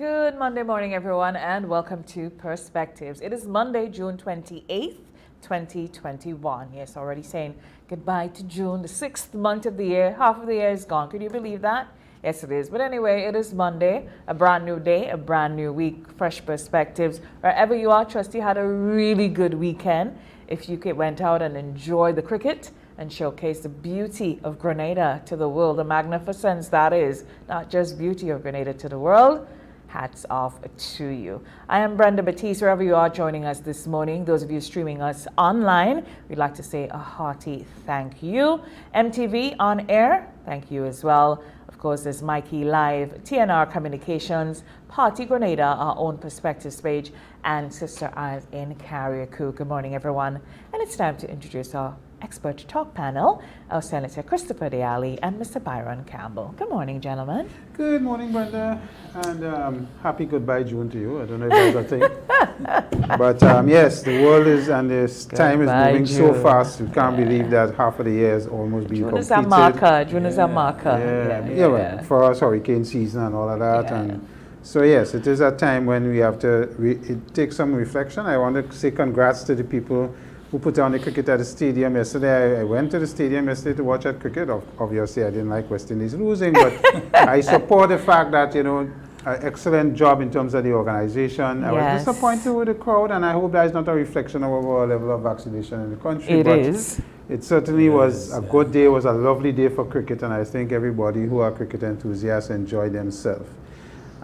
Good Monday morning, everyone, and welcome to Perspectives. It is Monday, June 28th, 2021. Yes, already saying goodbye to June, the sixth month of the year. Half of the year is gone. Could you believe that? Yes, it is. But anyway, it is Monday, a brand new day, a brand new week, fresh perspectives. Wherever you are, trust you had a really good weekend. If you went out and enjoyed the cricket and showcased the beauty of Grenada to the world, the magnificence that is, not just beauty of Grenada to the world. Hats off to you. I am Brenda Batiste, wherever you are joining us this morning. Those of you streaming us online, we'd like to say a hearty thank you. MTV on air, thank you as well. Of course, there's Mikey Live, TNR Communications, Partygrenada, our own Perspectives page, and Sister Eyes in Carriacou. Good morning, everyone. And it's time to introduce our expert talk panel, our Senator Christopher Diali and Mr. Byron Campbell. Good morning, gentlemen. Good morning, Brenda, and happy goodbye June to you. I don't know if that's a thing. But yes, the world is, and this time is moving so fast, you can't believe that half of the year is almost being completed. June is a marker. June is a marker. Well, for us, hurricane season and all of that. And so yes, it is a time when we have to take some reflection. I want to say congrats to the people who put on the cricket at the stadium yesterday. I went to the stadium yesterday to watch that cricket. Obviously, I didn't like West Indies losing, but I support the fact that, you know, an excellent job in terms of the organization. I was disappointed with the crowd, and I hope that is not a reflection of our level of vaccination in the country. It is. It certainly was a good day. It was a lovely day for cricket, and I think everybody who are cricket enthusiasts enjoyed themselves.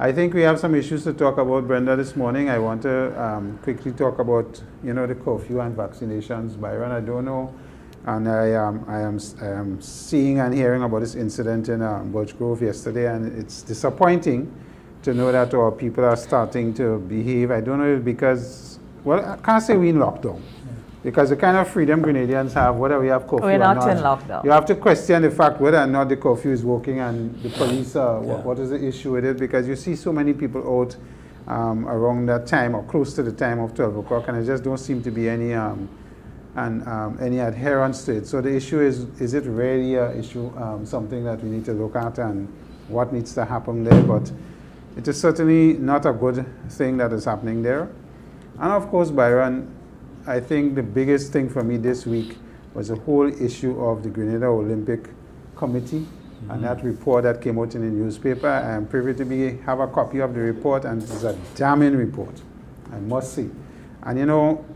I think we have some issues to talk about, Brenda, this morning. I want to quickly talk about, you know, the curfew and vaccinations. Byron, I don't know, and I am seeing and hearing about this incident in Birch Grove yesterday, and it's disappointing to know that our people are starting to behave. I don't know if because, well, I can't say we're in lockdown. Because the kind of freedom Grenadians have, whether we have curfew We're or not, not in lockdown. You have to question the fact whether or not the curfew is working and the police, what is the issue with it? Because you see so many people out around that time or close to the time of 12 o'clock, and there just don't seem to be any adherence to it. So the issue is it really an issue, something that we need to look at and what needs to happen there? But it is certainly not a good thing that is happening there. And of course, Byron, I think the biggest thing for me this week was the whole issue of the Grenada Olympic Committee and that report that came out in the newspaper. I am privy to have a copy of the report, and it's a damning report, I must say. And you know,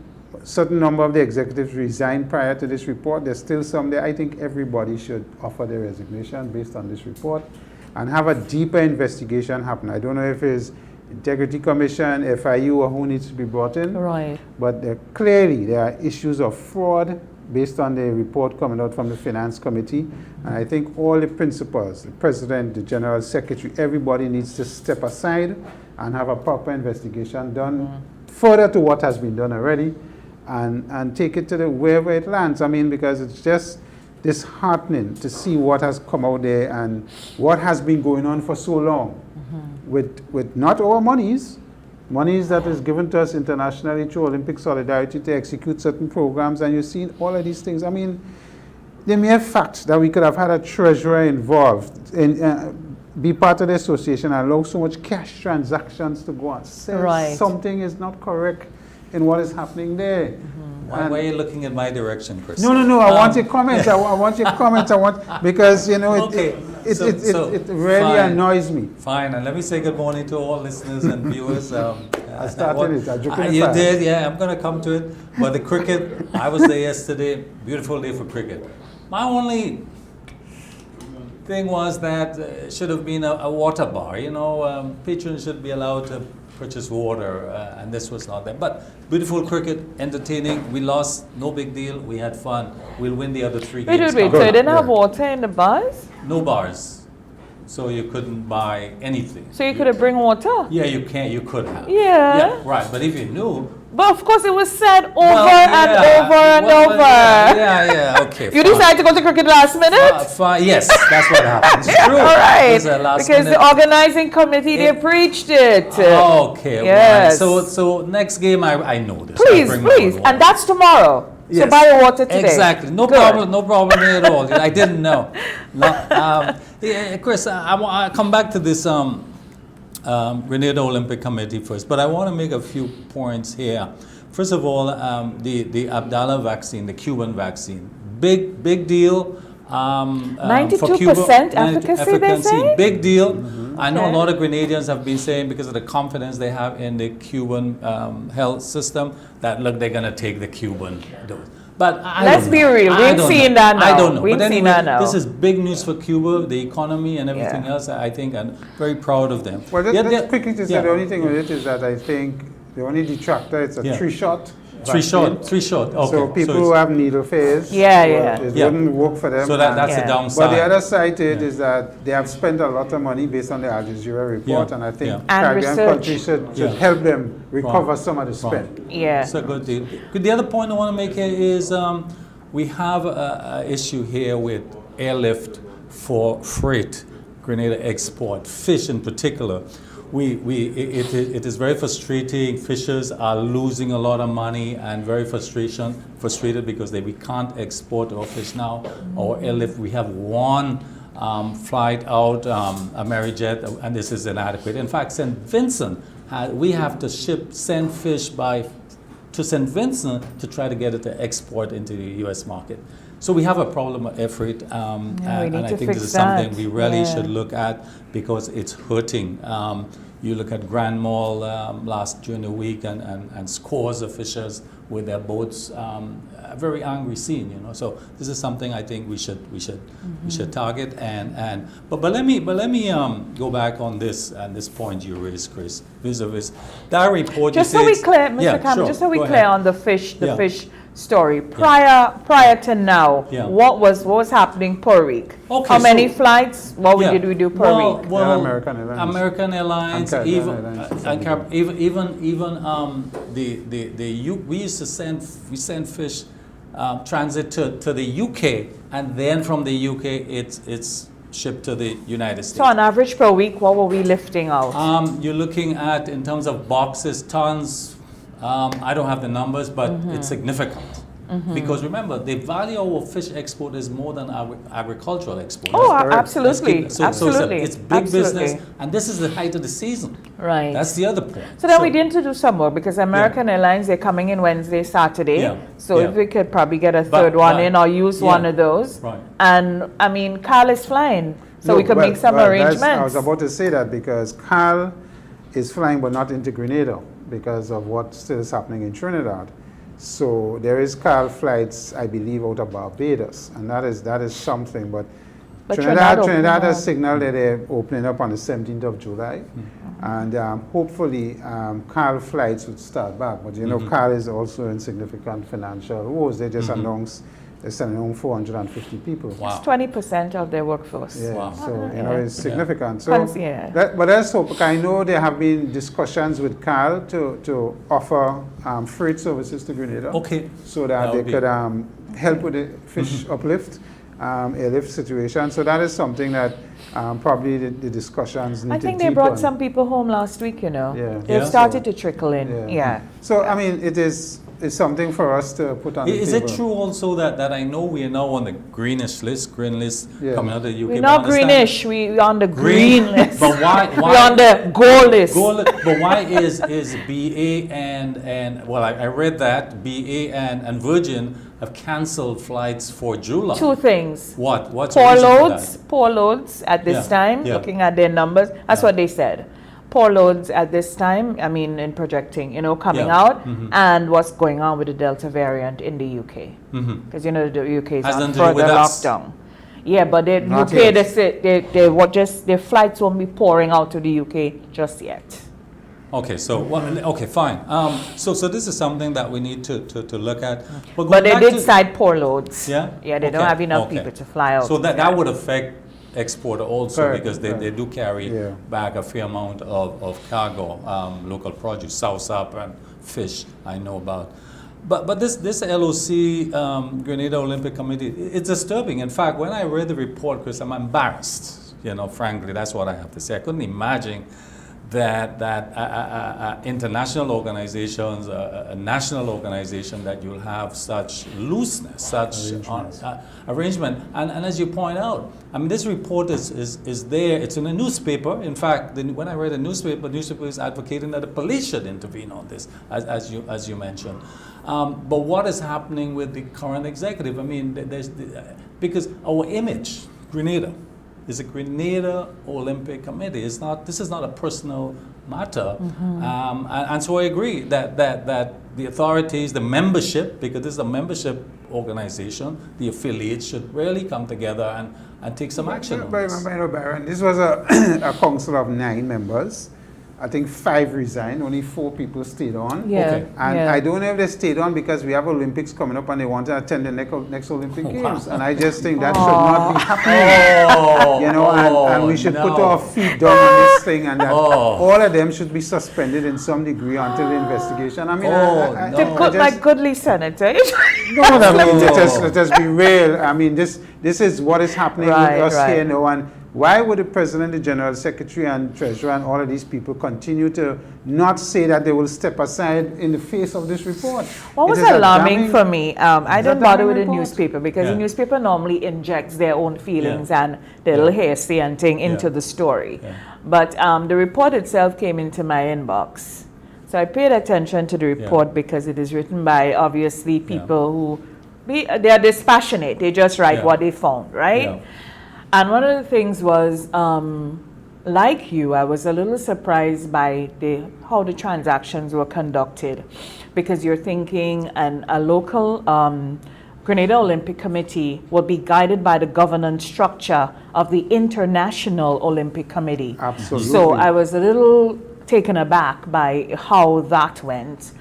a certain number of the executives resigned prior to this report. There's still some there. I think everybody should offer their resignation based on this report and have a deeper investigation happen. I don't know if it's Integrity Commission, FIU, or who needs to be brought in. Right. But clearly there are issues of fraud based on the report coming out from the Finance Committee. And I think all the principals, the President, the General Secretary, everybody needs to step aside and have a proper investigation done further to what has been done already and take it to wherever it lands. I mean, because it's just disheartening to see what has come out there and what has been going on for so long. With not our monies that is given to us internationally through Olympic Solidarity to execute certain programs, and you see all of these things. I mean, the mere fact that we could have had a treasurer involved in be part of the association and allow so much cash transactions to go on says something is not correct in what is happening there. Why are you looking in my direction, Chris? No. I want your comments. I want your comments. Because you know it really annoys me. Fine, and let me say good morning to all listeners and viewers. I started it. You did, yeah. I'm going to come to it. But the cricket, I was there yesterday. Beautiful day for cricket. My only thing was that it should have been a water bar. You know, patrons should be allowed to purchase water, and this was not there. But beautiful cricket, entertaining. We lost, no big deal. We had fun. We'll win the other 3 games. Wait. So you didn't have water in the bars? No bars, so you couldn't buy anything. So you couldn't bring water? Yeah, you can. You could have. Yeah. Right, but if you knew. But of course, it was said over and over. Yeah. Okay. You decided to go to cricket last minute? Fine. Yes, that's what happened. It's true. All right. Because the organizing committee, they preached it. Okay. Yes. Right. So next game, I know this. Please. And that's tomorrow. Yes. So buy your water today. Exactly. No problem at all. I didn't know. Chris, I come back to this Grenada Olympic Committee first, but I want to make a few points here. First of all, the Abdala vaccine, the Cuban vaccine, big deal. 92% efficacy, they say? Big deal. I know a lot of Grenadians have been saying, because of the confidence they have in the Cuban health system, that look, they're going to take the Cuban dose. But let's be real. We've seen that now. I don't know. We've but anyway, seen that now. This is big news for Cuba, the economy and everything else. I think I'm very proud of them. Well, just quickly to say, the only thing with it is that I think the only detractor, it's a 3-shot. Three shot. Okay. So people who have needle phase, it wouldn't work for them. So that's the downside. But the other side to it is that they have spent a lot of money based on the Al Jazeera report, and I think Caribbean countries should help them recover some of the spend. It's a good deal. The other point I want to make here is we have an issue here with airlift for freight, Grenada export, fish in particular. It is very frustrating. Fishers are losing a lot of money and very frustrated because we can't export our fish now. Our airlift, we have one flight out, Amerijet, and this is inadequate. In fact, St. Vincent, we have to send fish to St. Vincent to try to get it to export into the U.S. market. So we have a problem with air freight, and I think this is something we really should look at because it's hurting. You look at Grand Mall during the week and scores of fishers with their boats, a very angry scene, you know. So this is something I think we should target. But let me go back on this point you raised, Chris. Vis-a-vis that report. Just so we clear, Mr. Campbell, just so we clear on the fish story. Prior to now, what was happening per week? Okay, how many flights? What did we do per week? Well, American Airlines, we used to send fish transit to the UK, and then from the UK it's shipped to the United States. So on average per week, what were we lifting out? You're looking at, in terms of boxes, tons. I don't have the numbers, but it's significant. Because remember, the value of our fish export is more than our agricultural export. Oh, absolutely. So it's big business, and this is the height of the season. Right. That's the other point. So then we need to do some more, because American Airlines, they're coming in Wednesday, Saturday. So if we could probably get a third one in or use one of those. Right. And I mean, Carl is flying, so we could make some arrangements. I was about to say that because Carl is flying, but not into Grenada because of what still is happening in Trinidad. So there is Carl flights, I believe, out of Barbados, and that is something. But Trinidad has signaled that they're opening up on the 17th of July, and hopefully Carl flights would start back. But you know, Carl is also in significant financial woes. They just announced they're sending home 450 people. Wow. It's 20% of their workforce. Yeah, wow. So you know, it's significant. So, but let's hope. I know there have been discussions with Carl to offer freight services to Grenada. Okay. So that they could help with the fish uplift, airlift situation. So that is something that probably the discussions need to I think they brought some people home last week, you know. Yeah. They've started to trickle in. So I mean, it's something for us to put on the table. Is it true also that I know we are now on the greenish list, green list, coming out of the UK? We're not greenish, we're on the green list. But why we're on the gold list. But why is BA and well, I read that BA and Virgin have cancelled flights for July? Two things. What's poor loads at this time, looking at their numbers. That's what they said. Poor loads at this time, I mean, in projecting, you know, coming out, and what's going on with the Delta variant in the UK. Because, you know, the UK is on further lockdown. Yeah, but the UK, their flights won't be pouring out to the UK just yet. Okay, so fine. So this is something that we need to look at. But they did cite poor loads. Yeah, they don't have enough people to fly out. So that would affect exporter also, because they do carry back a fair amount of cargo, local produce, soursop and fish I know about. But this LOC, Grenada Olympic Committee, it's disturbing. In fact, when I read the report, Chris, I'm embarrassed. You know, frankly, that's what I have to say. I couldn't imagine that international organizations, a national organization, that you'll have such looseness, such arrangement. And as you point out, I mean, this report is there. It's in a newspaper. In fact, when I read a newspaper is advocating that the police should intervene on this, as you mentioned. But what is happening with the current executive? I mean, because our image, Grenada, is a Grenada Olympic Committee. This is not a personal matter. And so I agree that the authorities, the membership, because this is a membership organization, the affiliates should really come together and take some action on this. Baron, this was a council of 9 members. I think 5 resigned, only 4 people stayed on. Yeah. Okay. And I don't know if they stayed on because we have Olympics coming up and they want to attend the next Olympic Games. And I just think that should not be happening. And we should put our feet down on this thing, and that all of them should be suspended in some degree until the investigation. I mean, to put my goodly senator. let us be real. I mean, this is what is happening with us here now. And why would the president, the general secretary, and treasurer, and all of these people continue to not say that they will step aside in the face of this report? What was alarming for me, I didn't bother with the newspaper because the newspaper normally injects their own feelings and their little hearsay and thing into the story. But the report itself came into my inbox. So I paid attention to the report because it is written by, obviously, people who, they are dispassionate. They just write what they found, right? Yeah. And one of the things was, like you, I was a little surprised by how the transactions were conducted, because you're thinking a local Grenada Olympic Committee will be guided by the governance structure of the International Olympic Committee. Absolutely. So I was a little taken aback by how that went,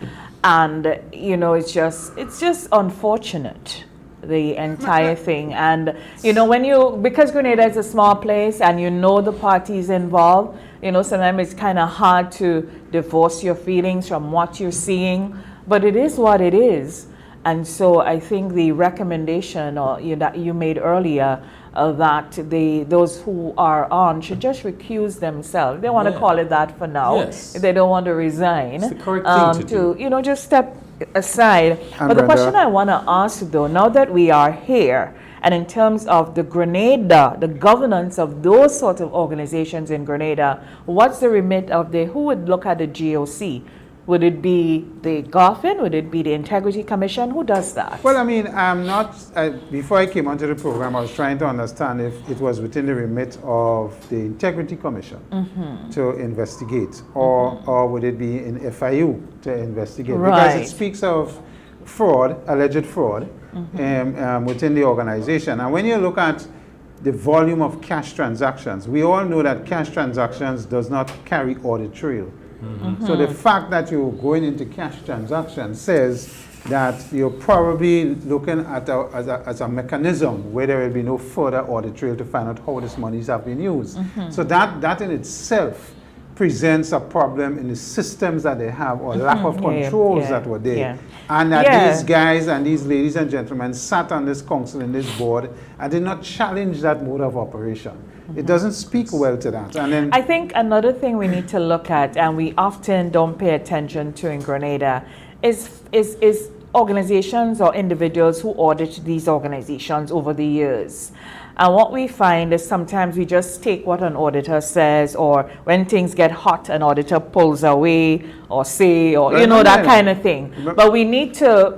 and it's just unfortunate, the entire thing. And because Grenada is a small place and the parties involved, sometimes it's kind of hard to divorce your feelings from what you're seeing, but it is what it is. And so I think the recommendation that you made earlier, that those who are on should just recuse themselves. They want to call it that for now. Yes. If they don't want to resign, it's the correct thing to do. Just step aside. But the question I want to ask, though, now that we are here, and in terms of the Grenada, the governance of those sort of organizations in Grenada, what's the remit of who would look at the GOC? Would it be the GOFIN? Would it be the Integrity Commission? Who does that? Well, I mean, I'm not, before I came onto the program, I was trying to understand if it was within the remit of the Integrity Commission to investigate, or would it be in FIU to investigate? Because it speaks of fraud, alleged fraud, within the organization. And when you look at the volume of cash transactions, we all know that cash transactions does not carry audit trail. So the fact that you're going into cash transactions says that you're probably looking at as a mechanism where there will be no further audit trail to find out how these monies have been used. So that in itself presents a problem in the systems that they have, or lack of controls that were there. And that these guys and these ladies and gentlemen sat on this council and this board and did not challenge that mode of operation. It doesn't speak well to that. And then I think another thing we need to look at, and we often don't pay attention to in Grenada, is organizations or individuals who audit these organizations over the years. And what we find is sometimes we just take what an auditor says, or when things get hot, an auditor pulls away or say, or that kind of thing. But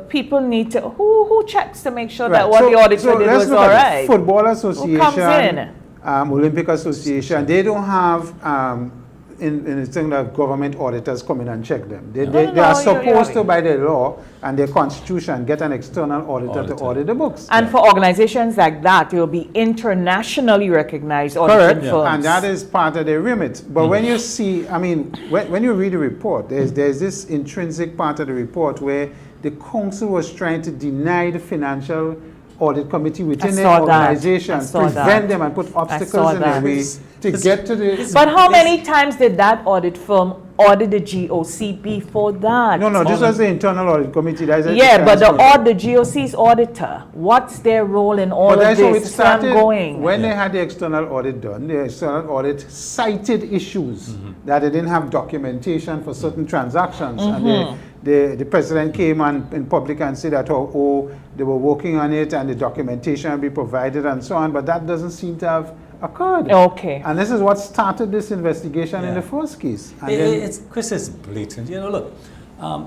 people need to, who checks to make sure that what the auditor did was all right? Football Association, who comes in? Olympic Association, they don't have in the thing that government auditors come in and check them. They are supposed to, by the law and their constitution, get an external auditor to audit the books. And for organizations like that, it will be internationally recognized auditing firms. And that is part of their remit. But when you see, I mean, when you read the report, there's this intrinsic part of the report where the council was trying to deny the financial audit committee within their organization, prevent them and put obstacles in their way to get to the... But how many times did that audit firm audit the GOC before that. No, this was the internal audit committee. That is Yeah, but the GOC's auditor, what's their role in all of that's how it this? That's where I'm going. when they had the external audit done, the external audit cited issues that they didn't have documentation for certain transactions. And the president came in public and said that, they were working on it and the documentation will be provided and so on, but that doesn't seem to have occurred. Okay. And this is what started this investigation in the first case. And Chris, is blatant. Look,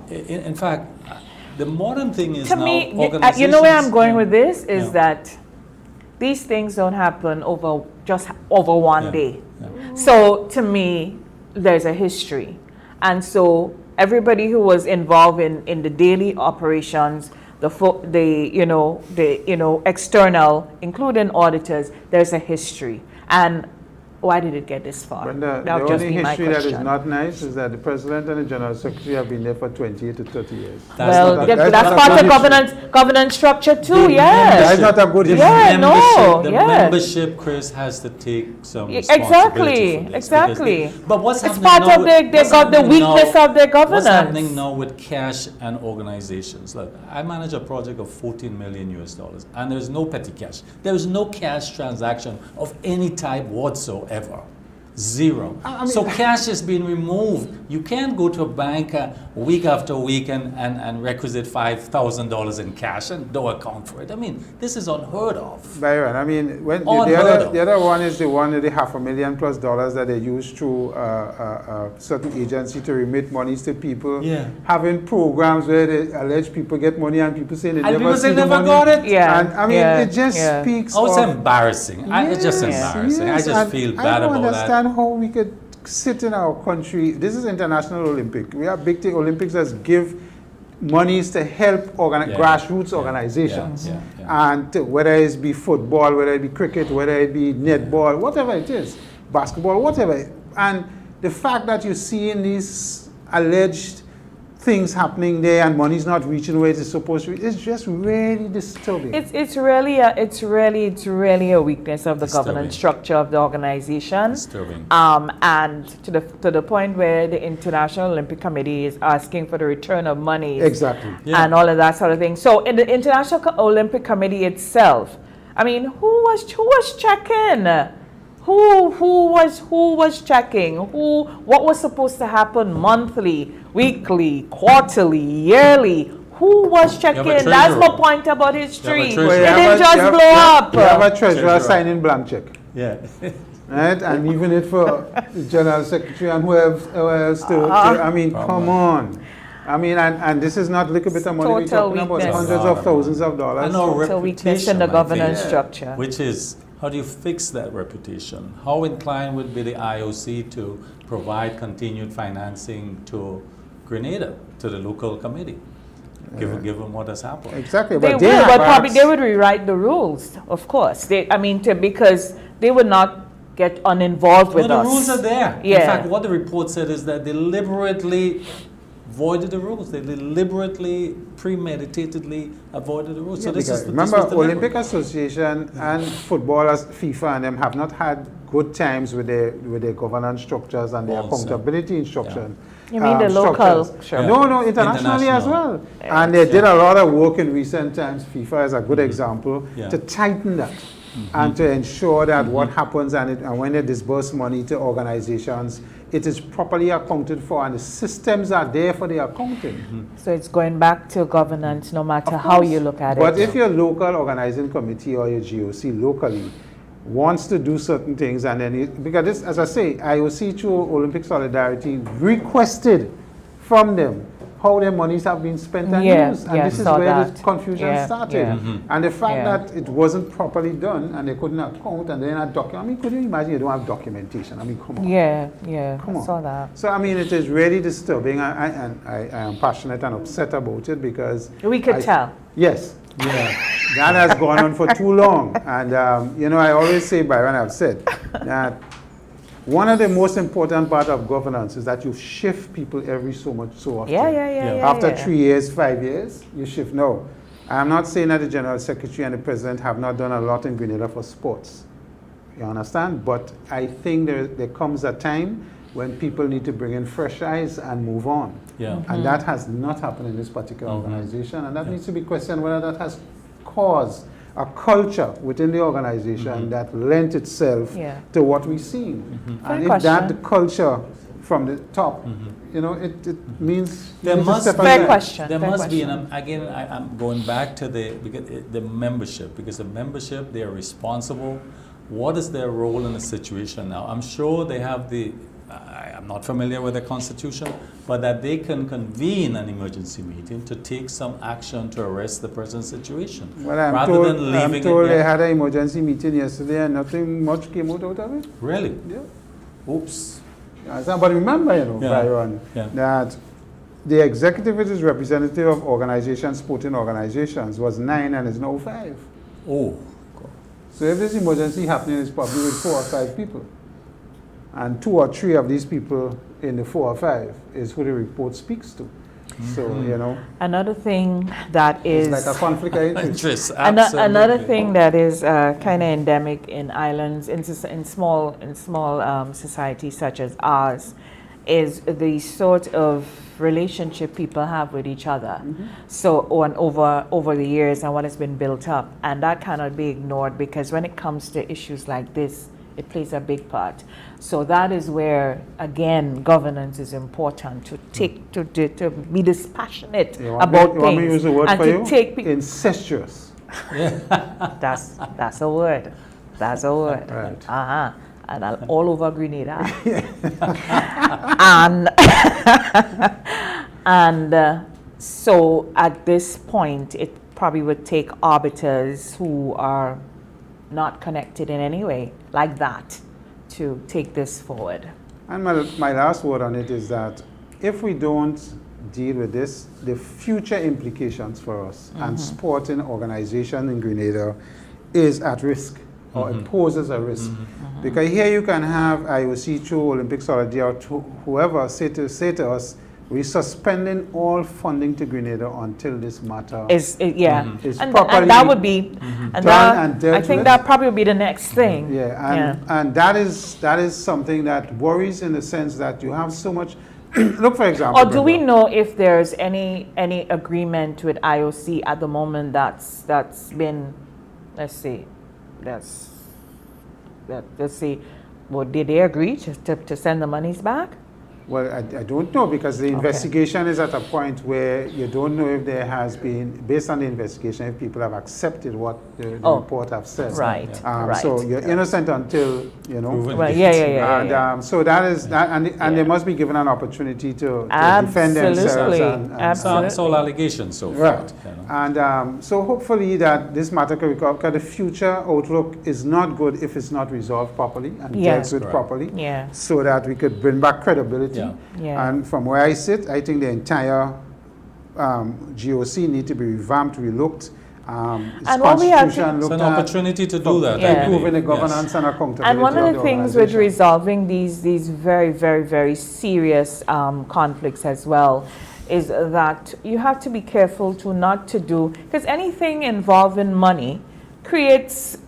in fact, the modern thing is to now me, organizations. you know where I'm going with this is that these things don't happen over one day. Yeah. So to me, there's a history, and so everybody who was involved in the daily operations, the external, including auditors, there's a history. And why did it get this far? Brenda, That would the just only be my history that is question. not nice is that the president and the general secretary have been there for 28 to 30 years. That's part of governance structure too, yes. That's not a good history. Yeah, no, The yes. membership, Chris, has to take some responsibility for this. Exactly. But what's It's happening part now of the weakness of their governance. What's happening now with cash and organizations? Look, I manage a project of $14 million US, and there's no petty cash. There is no cash transaction of any type whatsoever. Zero. So cash is being removed. You can't go to a bank week after week and requisite $5,000 in cash and don't account for it. I mean, this is unheard of. Byron, I mean, when the other one is the one with the $500,000+ that they use through a certain agency to remit monies to people. Yeah. Having programs where they allege people get money and people say they And never people see say the never money. got it. Yeah. And I mean, it just speaks Oh, it's of... embarrassing. It's just embarrassing. Yes, I just feel bad about that. I don't understand how we could sit in our country. This is International Olympic. We have big Olympics that give monies to help grassroots organizations. And whether it be football, whether it be cricket, whether it be netball, whatever it is, basketball, whatever. And the fact that you're seeing these alleged things happening there and money's not reaching where it's supposed to reach, it's just really disturbing. It's really a weakness of the governance structure of the organization. Disturbing. And to the point where the International Olympic Committee is asking for the return of money. Exactly. And all of that sort of thing. So in the International Olympic Committee itself, I mean, who was checking? Who was checking? What was supposed to happen monthly, weekly, quarterly, yearly? Who was checking? That's my point about history. It didn't just blow up. You have a treasurer signing blank check. Yeah. Right? And even it for the general secretary and whoever else I mean, come on. I mean, and this is not a little bit of money we're talking about, hundreds of thousands of dollars. I know total weakness in the governance structure. Which is, how do you fix that reputation? How inclined would be the IOC to provide continued financing to Grenada, to the local committee, given what has happened? Exactly. They would rewrite the rules, of course. Because they would not get uninvolved with us. The rules are there. Yeah. In fact, what the report said is that they deliberately voided the rules. They deliberately, premeditatedly avoided the rules. Yeah, so remember, Olympic Association and footballers, FIFA and them have not had good times with their governance structures and their accountability instruction. You mean the local? Sure. No, internationally as well. And they did a lot of work in recent times. FIFA is a good example to tighten that. And to ensure that what happens and when they disburse money to organizations, it is properly accounted for and the systems are there for the accounting. So it's going back to governance no matter how you look at it. But if your local organizing committee or your GOC locally wants to do certain things and then, because this, as I say, IOC through Olympic Solidarity requested from them how their monies have been spent and used. And this is where the confusion started. And the fact that it wasn't properly done and they couldn't account and they're not document. I mean, could you imagine you don't have documentation? I mean, come on. I saw that. So, I mean, it is really disturbing. I am passionate and upset about it because... We could tell. Yes. Yeah. That has gone on for too long. And, you know, I always say, Byron, I've said that one of the most important part of governance is that you shift people every so often. After 3 years, 5 years, you shift. No, I'm not saying that the General Secretary and the President have not done a lot in Grenada for sports. You understand? But I think there comes a time when people need to bring in fresh eyes and move on. Yeah. And that has not happened in this particular organization, and that Yeah. needs to be questioned whether that has caused a culture within the organization that lent itself Yeah. to what we've seen. Fair And if question. that culture from the top, you know, it means you There need to must step be, Fair aside. question. There fair must be, question. and again, I'm going back to the membership, because the membership, they are responsible. What is their role in the situation now? I'm sure they have I'm not familiar with the Constitution, but that they can convene an emergency meeting to take some action to arrest the present situation. Well, I'm rather told, than leaving I'm told it. they had an emergency meeting yesterday and nothing much came out of it. Really? Yeah. Oops. But remember, you know, Yeah. Byron, Yeah. that the executive which is representative of organizations, sporting organizations, was 9 and is now 5. Oh. So if this emergency happening, it's probably with 4 or 5 people. And 2 or 3 of these people in the 4 or 5 is who the report speaks to. So, you know, Another thing that is it's like a conflict of interest. Interest, Another absolutely. thing that is kind of endemic in islands, in small societies such as ours, is the sort of relationship people have with each other. So over the years and what has been built up, and that cannot be ignored, because when it comes to issues like this, it plays a big part. So that is where, again, governance is important, to take to be dispassionate about you want me to things use the word and for to you? take Incestuous. that's a word. That's a word. Right. And all over Grenada. and so at this point, it probably would take arbiters who are not connected in any way like that to take this forward. And my last word on it is that if we don't deal with this, the future implications for us and sporting organization in Grenada is at risk, or it poses a risk. Because here you can have IOC, through Olympic Solidarity, or whoever say to us, we're suspending all funding to Grenada until this matter Is properly and that would be, and done that, and dealt I think with. that probably would be the next thing. And that is something that worries, in the sense that you have so much. Look, for example. Or do we Brenda, know if there's any agreement with IOC at the moment that's been, let's see, well, did they agree to send the monies back? Well, I don't know, because the investigation is at a point where you don't know if there has been, based on the investigation, if people have accepted what the report have said. Right, right. So you're innocent until, you know. Proven Well, guilty. And so that is that, and they must be given an opportunity to defend themselves. Absolutely. And Absolutely. It's all allegations so far. Right. You know. And so hopefully that this matter can recover, because the future outlook is not good if it's not resolved properly and dealt with Right. properly, Yeah. so that we could bring back credibility. Yeah. And from where I sit, I think the entire GOC need to be revamped, relooked. Its And what we have to- constitution It's looked an at, opportunity to do that. Yeah. I believe. improving the Yes. governance and accountability. And one of the things with organization. resolving these very, very, very serious conflicts as well is that you have to be careful not to do, because anything involving money creates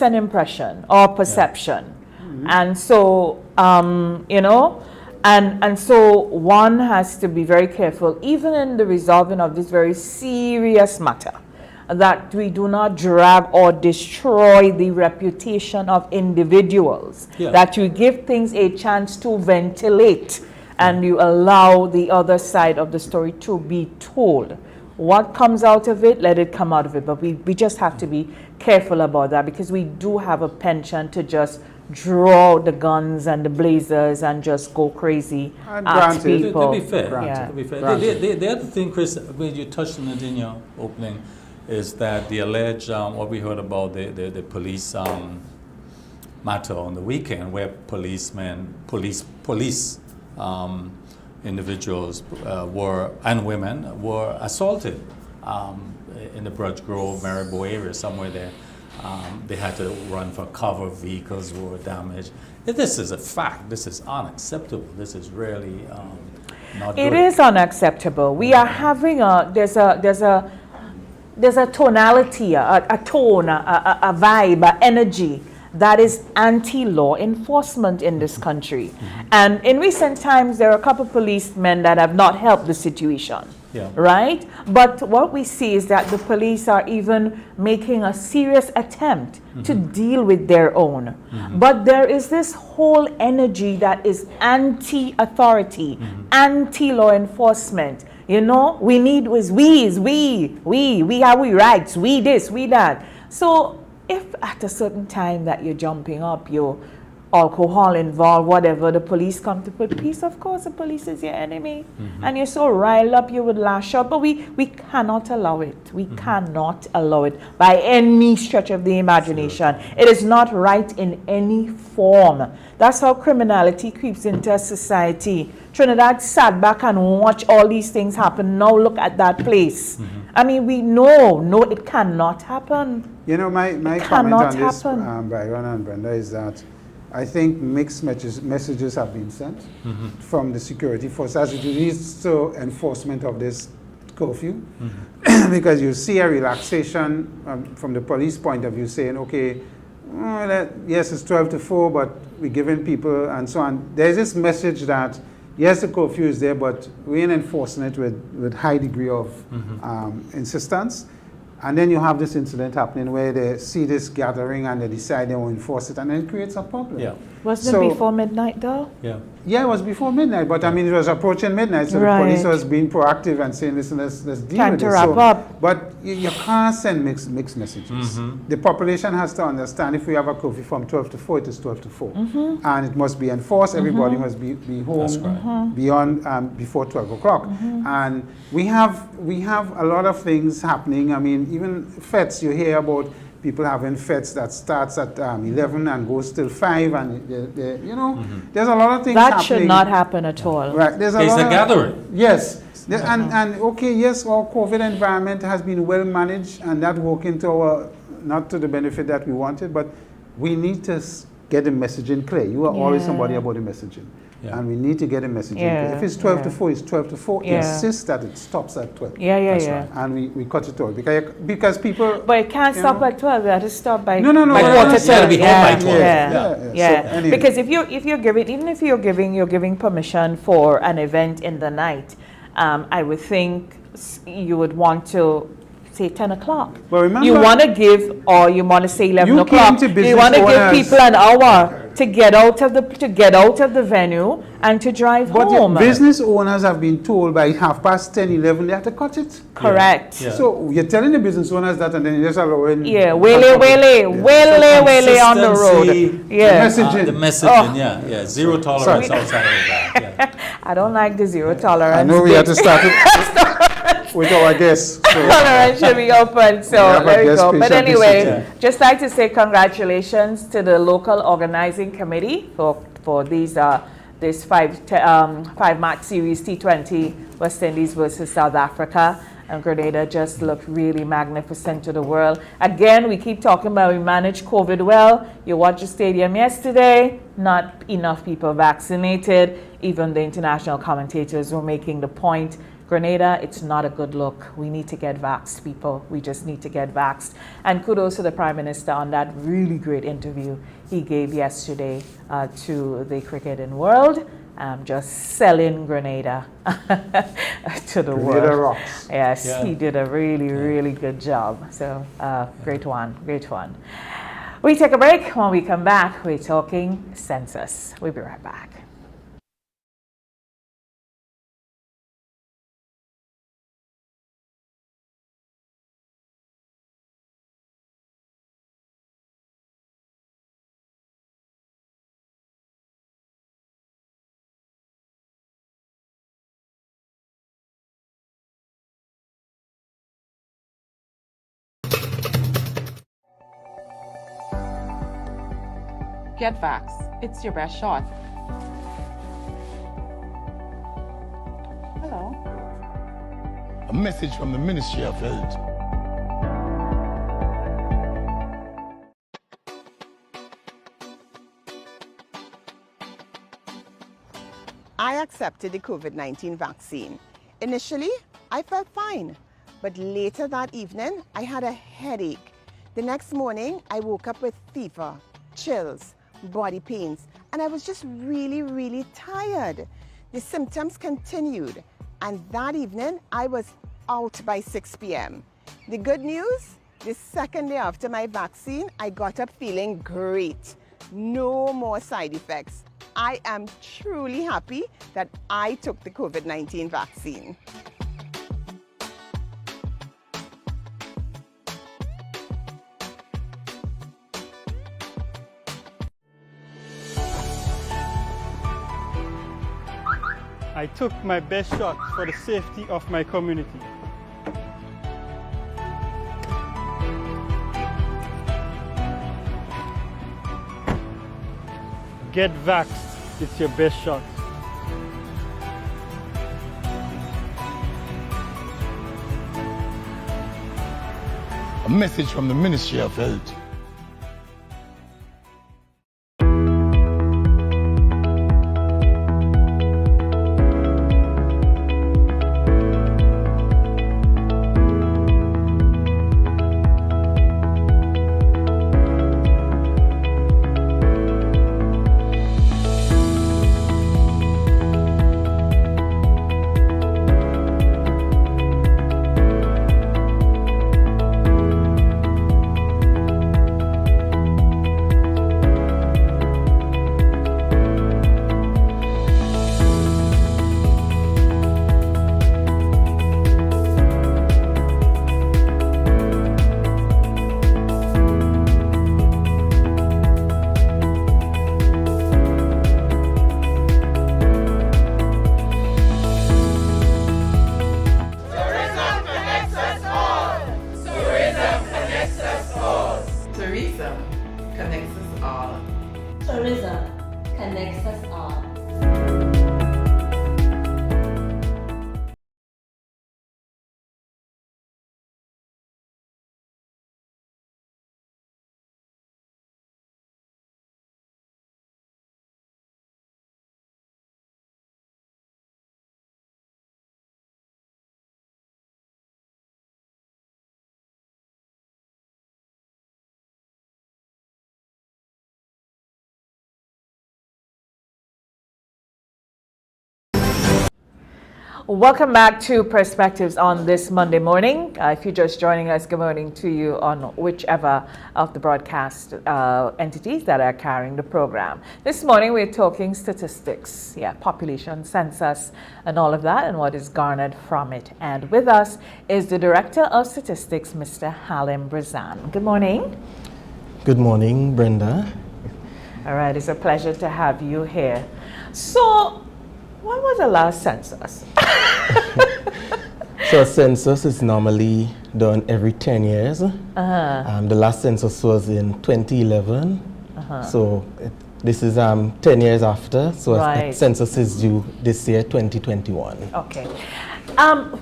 an impression or perception. And so, you know, and so one has to be very careful, even in the resolving of this very serious matter, that we do not drag or destroy the reputation of individuals, that you give things a chance to ventilate and you allow the other side of the story to be told. What comes out of it, let it come out of it. But we just have to be careful about that, because we do have a penchant to just draw the guns and the blazers and just go crazy And at granted, people. To be fair, Yeah. to be fair. Granted. The other thing, Chris, when you touched on it in your opening, is that the alleged, what we heard about the police matter on the weekend, where police individuals and women were assaulted in the Brudge Grove, Maribor area, somewhere there. They had to run for cover, vehicles were damaged. This is a fact. This is unacceptable. This is really not good. It is unacceptable. We are having there's a tonality, a tone, a vibe, an energy that is anti-law enforcement in this country. And in recent times, there are a couple of policemen that have not helped the situation. Yeah. Right? But what we see is that the police are even making a serious attempt to deal with their own. But there is this whole energy that is anti-authority, anti-law enforcement. You know, we need was we have we rights, we this, we that. So if at a certain time that you're jumping up, you're alcohol involved, whatever, the police come to put peace, of course the police is your enemy. And you're so riled up you would lash out. But we cannot allow it. We cannot allow it by any stretch of the imagination. It is not right in any form. That's how criminality creeps into society. Trinidad sat back and watched all these things happen. Now look at that place. I mean, we know, no, it cannot happen. You know, my comment on this, Byron and Brenda, is that I think mixed messages have been sent from the security force as it relates to enforcement of this curfew. Because you see a relaxation from the police point of view saying, okay, yes, it's 12 to 4, but we're giving people and so on. There's this message that, yes, the curfew is there, but we ain't enforcing it with high degree of insistence. And then you have this incident happening where they see this gathering and they decide they will enforce it, and then it creates a problem. Yeah. Wasn't it before midnight though? Yeah. Yeah, it was before midnight, but I mean, it was approaching midnight, so the police was being proactive and saying, listen, let's deal with Time it. to wrap up. But you can't send mixed messages. The population has to understand if we have a curfew from 12 to 4, it is 12 to 4. And it must be enforced. Everybody must be home beyond before 12 o'clock. And we have a lot of things happening. I mean, even fetes, you hear about people having fetes that starts at 11 and goes till 5, and you know, there's a lot of things that happening. should not happen at all. Right, there's a gathering. Yes, and okay, yes, our COVID environment has been well managed, and that working to our, not to the benefit that we wanted, but we need to get the messaging clear. You are always somebody about the messaging. And we need to get a message. If it's 12 to 4, it's 12 to 4. Insist that it stops at 12. Right. And we cut it all. Because people... But it can't stop at 12. It has to stop by... No. By quarter to 12. Be home by 12. Yeah. So, anyway. Because if you're giving, even if you're giving permission for an event in the night, I would think you would want to say 10 o'clock. But remember, you want to give, or you want to say 11 o'clock. You want to give people an hour to get out of the venue and to drive home. But business owners have been told by 10:30, 11, they have to cut it. Correct. Yeah. So you're telling the business owners that, and then you're just allowing... Wele on the road. Messaging. The messaging, zero tolerance outside of that. I don't like the zero tolerance. I know we have to start it with our guests. So. Tolerance should be open, so there we go. But anyway, just like to say congratulations to the local organizing committee for these this 5-match series T20 West Indies versus South Africa. And Grenada just looked really magnificent to the world. Again, we keep talking about we manage COVID well. You watched the stadium yesterday, not enough people vaccinated. Even the international commentators were making the point. Grenada, it's not a good look. We need to get vaxxed, people. We just need to get vaxxed. And kudos to the Prime Minister on that really great interview he gave yesterday to the cricketing world. Just selling Grenada to the world. Rocks. Yes, he did a really good job. So great one. We take a break. When we come back, we're talking census. We'll be right back. Get vaxxed. It's your best shot. Hello. A message from the Ministry of Health. I accepted the COVID-19 vaccine. Initially, I felt fine, but later that evening, I had a headache. The next morning, I woke up with fever. chills, body pains, and I was just really, really tired. The symptoms continued, and that evening I was out by 6 p.m. The good news, the second day after my vaccine, I got up feeling great. No more side effects. I am truly happy that I took the COVID-19 vaccine. I took my best shot for the safety of my community. Get vaxxed, it's your best shot. A message from the Ministry of Health. Tourism connects us all. Tourism connects us all. Welcome back to Perspectives on this Monday morning. If you're just joining us, good morning to you on whichever of the broadcast entities that are carrying the program. This morning we're talking statistics, population census and all of that and what is garnered from it. And with us is the Director of Statistics, Mr. Halim Brazan. Good morning. Good morning, Brenda. All right, it's a pleasure to have you here. So, when was the last census? So a census is normally done every 10 years. The last census was in 2011. So this is 10 years after. So a census is due this year, 2021. Okay.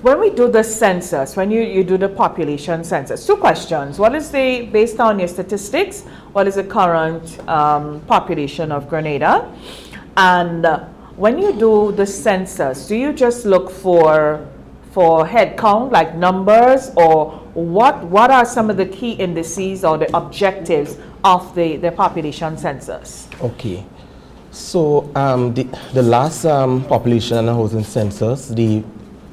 When we do the census, when you do the population census, two questions. What is the, based on your statistics, what is the current population of Grenada? And when you do the census, do you just look for head count, like numbers, or what are some of the key indices or the objectives of the population census? Okay. So the last population and housing census, the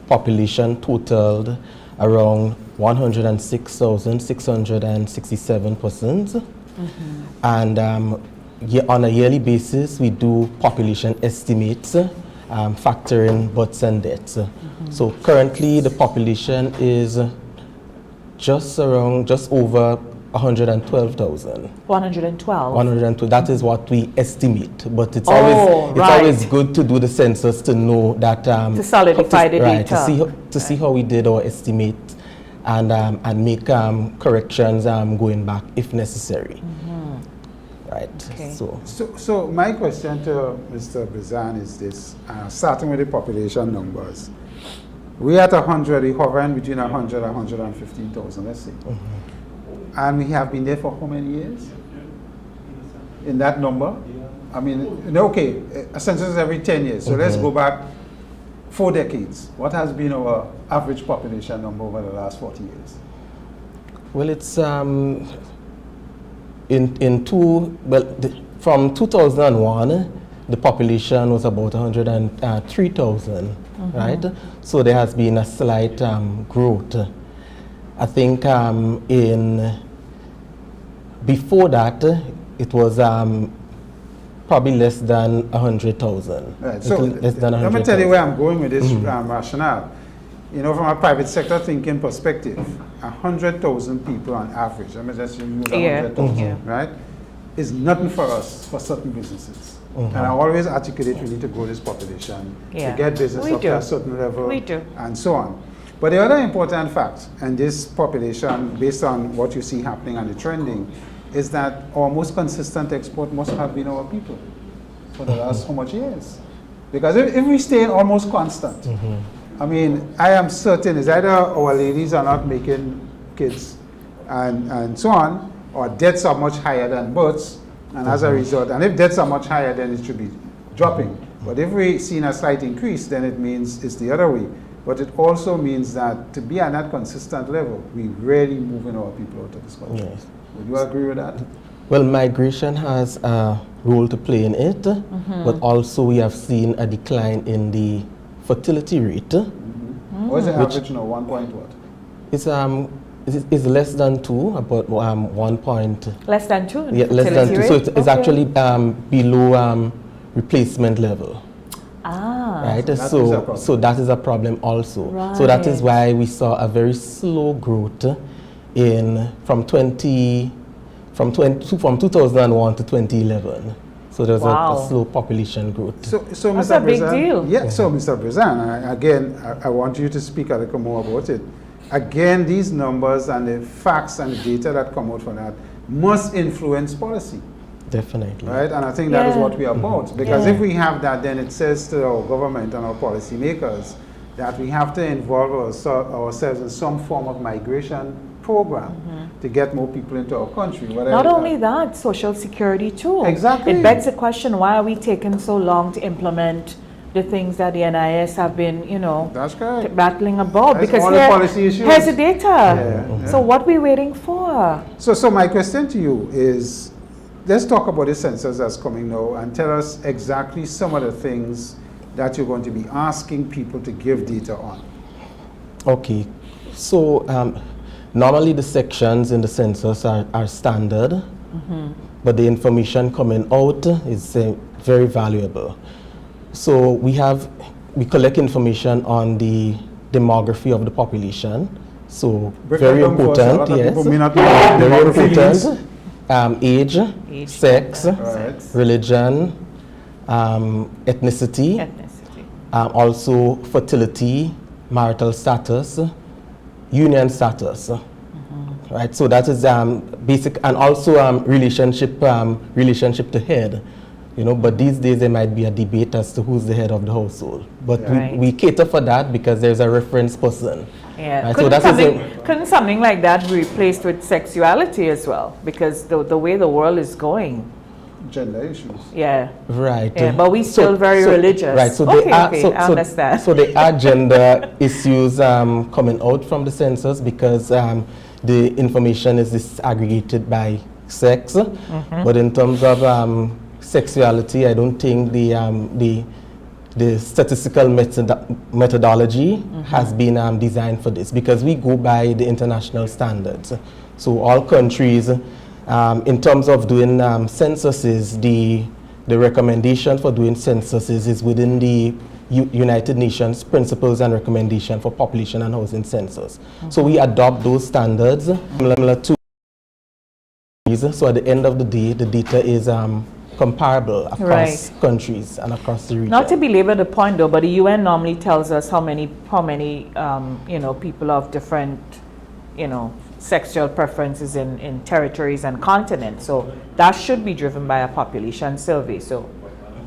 population totaled around 106,667 persons. And on a yearly basis, we do population estimates, factoring births and deaths. So currently, the population is just over 112,000. 112. 112. That is what we estimate, but it's always good to do the census to know that to solidify the data, to see how we did our estimate and make corrections going back if necessary. Right. Okay. So my question to Mr. Brazan is this, starting with the population numbers. We're at 100, we're hovering between 100 and 115,000, let's say. And we have been there for how many years? In that number? I mean, okay, a census is every 10 years, so let's go back 4 decades. What has been our average population number over the last 40 years? Well, it's from 2001, the population was about 103,000, right? So there has been a slight growth. I think before that, it was probably less than 100,000. Right. So let me tell you where I'm going with this rationale. You know, from a private sector thinking perspective, 100,000 people on average, I mean, just use 100,000, right, is nothing for us, for certain businesses. And I always articulate we need to grow this population to get business up to a certain level and so on. But the other important fact, and this population, based on what you see happening and the trending, is that our most consistent export must have been our people for the last how much years? Because if we stay almost constant, I mean, I am certain it's either our ladies are not making kids and so on, or debts are much higher than births, and as a result, and if debts are much higher, then it should be dropping. But if we've seen a slight increase, then it means it's the other way. But it also means that to be at that consistent level, we really moving our people out of this country. Yes. Would you agree with that? Well, migration has a role to play in it, but also we have seen a decline in the fertility rate. What is the average now? 1 point what? It's less than 2, about 1 point. Less than 2? Yeah, less than 2. So it's actually below replacement level. Right, so that is a problem also. Right. So that is why we saw a very slow growth from 2001 to 2011. So there was a slow population growth. So that's Mr. a big deal. Yeah, so Mr. Brizan, again, I want you to speak a little more about it. Again, these numbers and the facts and the data that come out from that must influence policy. Definitely. Right, and I think that is what we are about. Because if we have that, then it says to our government and our policy makers that we have to involve ourselves in some form of migration program to get more people into our country. Not only that, social security too. Exactly. It begs the question, why are we taking so long to implement the things that the NIS have been, that's correct, battling about? That's because all the policy issues. Here's the data. So what are we waiting for? So my question to you is, let's talk about the census that's coming now and tell us exactly some of the things that you're going to be asking people to give data on. Okay, so normally the sections in the census are standard, but the information coming out is very valuable. So we collect information on the demography of the population. So very important, yes. Very important. Age, sex, religion, ethnicity, also fertility, marital status, union status. Right, so that is basic, and also relationship to head. But these days there might be a debate as to who's the head of the household. But we cater for that because there's a reference person. Yeah. Right? Couldn't something like that be replaced with sexuality as well? Because the way the world is going. Gender issues. Yeah. Right. Yeah, but we still very religious. Right. So I understand. So there are gender issues coming out from the census because the information is disaggregated by sex. But in terms of sexuality, I don't think the statistical methodology has been designed for this, because we go by the international standards. So all countries, in terms of doing censuses, the recommendation for doing censuses is within the United Nations Principles and Recommendation for Population and Housing Census. So we adopt those standards similar to these. So at the end of the day, the data is comparable across countries and across the region. Not to belabor the point though, but the UN normally tells us how many people of different sexual preferences in territories and continents. So that should be driven by a population survey. So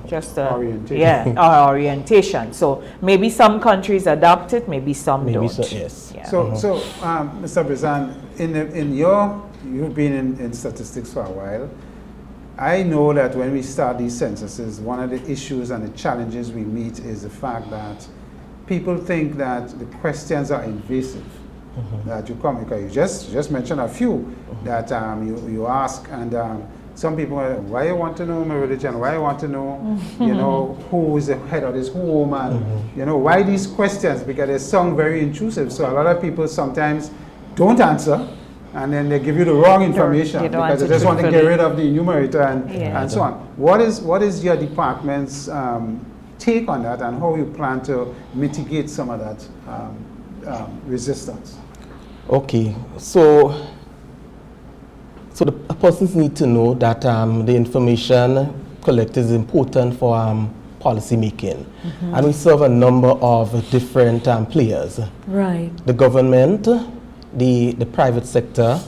just orientation. Orientation. So maybe some countries adopt it, maybe some don't. So, yes. Yeah. So Mr. Brizan, you've been in statistics for a while. I know that when we start these censuses, one of the issues and the challenges we meet is the fact that people think that the questions are invasive. that you come, because you just mentioned a few that you ask, and some people are, why you want to know my religion, why you want to know, you know, who is the head of this home, and you know, why these questions, because they sound very intrusive, so a lot of people sometimes don't answer, and then they give you the wrong information because they just want to get rid of the enumerator and so on. What is your department's take on that, and how you plan to mitigate some of that resistance? Okay, so the persons need to know that the information collected is important for policy making, and we serve a number of different players. Right. The government, the private sector,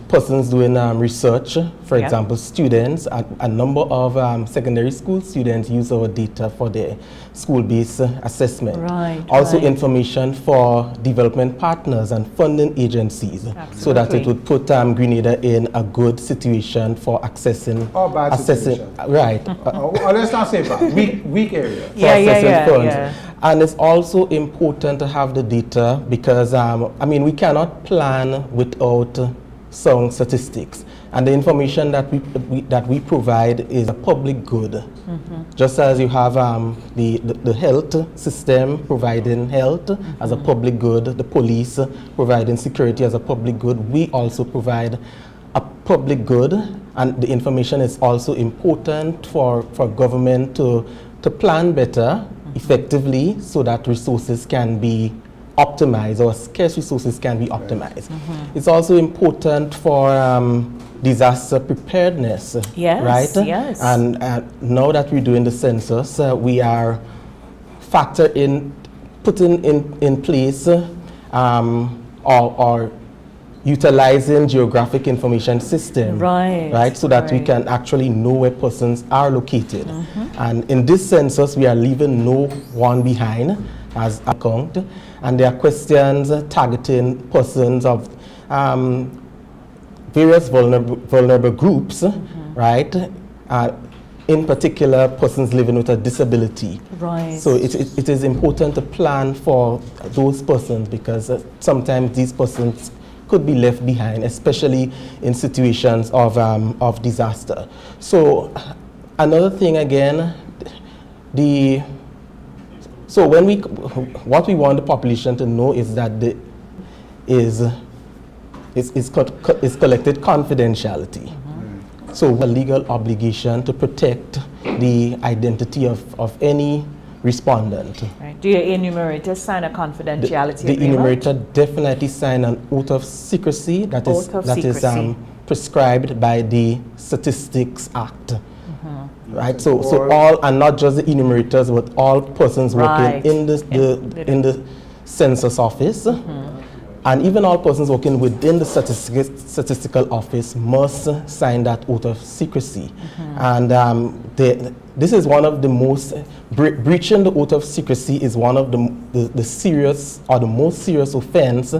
persons doing research, for example, students. A number of secondary school students use our data for their school-based assessment. Right. Also information for development partners and funding agencies. Absolutely. So that it would put Grenada in a good situation for accessing. Or bad situation. Right. Or let's not say bad, weak area. For accessing funds. And it's also important to have the data because, I mean, we cannot plan without sound statistics. And the information that we provide is a public good. Just as you have the health system providing health as a public good, the police providing security as a public good, we also provide a public good, and the information is also important for government to plan better, effectively, so that resources can be optimized, or scarce resources can be optimized. It's also important for disaster preparedness, right? Yes. And now that we're doing the census, we are putting in place or utilizing geographic information system, right, so that we can actually know where persons are located. And in this census, we are leaving no one behind as a count, and there are questions targeting persons of various vulnerable groups, right, in particular persons living with a disability. Right. So it is important to plan for those persons, because sometimes these persons could be left behind, especially in situations of disaster. So another thing again, what we want the population to know is that is collected confidentiality. So a legal obligation to protect the identity of any respondent. Right. Do your enumerators sign a confidentiality agreement? The enumerator definitely sign an oath of secrecy that is prescribed by the Statistics Act. Right. So all, and not just the enumerators, but all persons working in the census office, and even all persons working within the statistical office must sign that oath of secrecy. And this is one of the most, breaching the oath of secrecy is one of the serious, or the most serious offense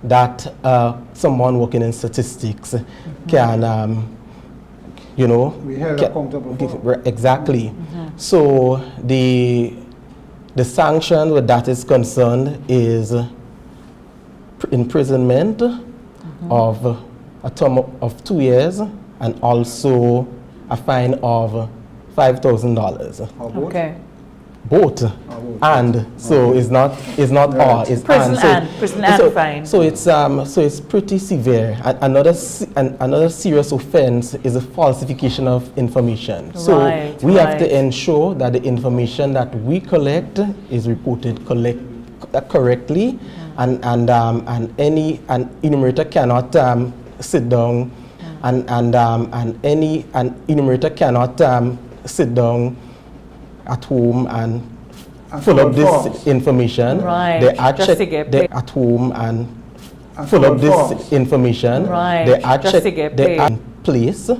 that someone working in statistics can, you know, we held accountable for. Exactly. So the sanction where that is concerned is imprisonment of a term of 2 years, and also a fine of $5,000. Okay. Both. And so it's not all. It's prison and fine. So it's pretty severe. Another serious offense is a falsification of information. So we have to ensure that the information that we collect is reported correctly, and any enumerator cannot sit down, and any enumerator cannot sit down at home and fill up this information. They are checked at home and fill up this information. They are checked in place,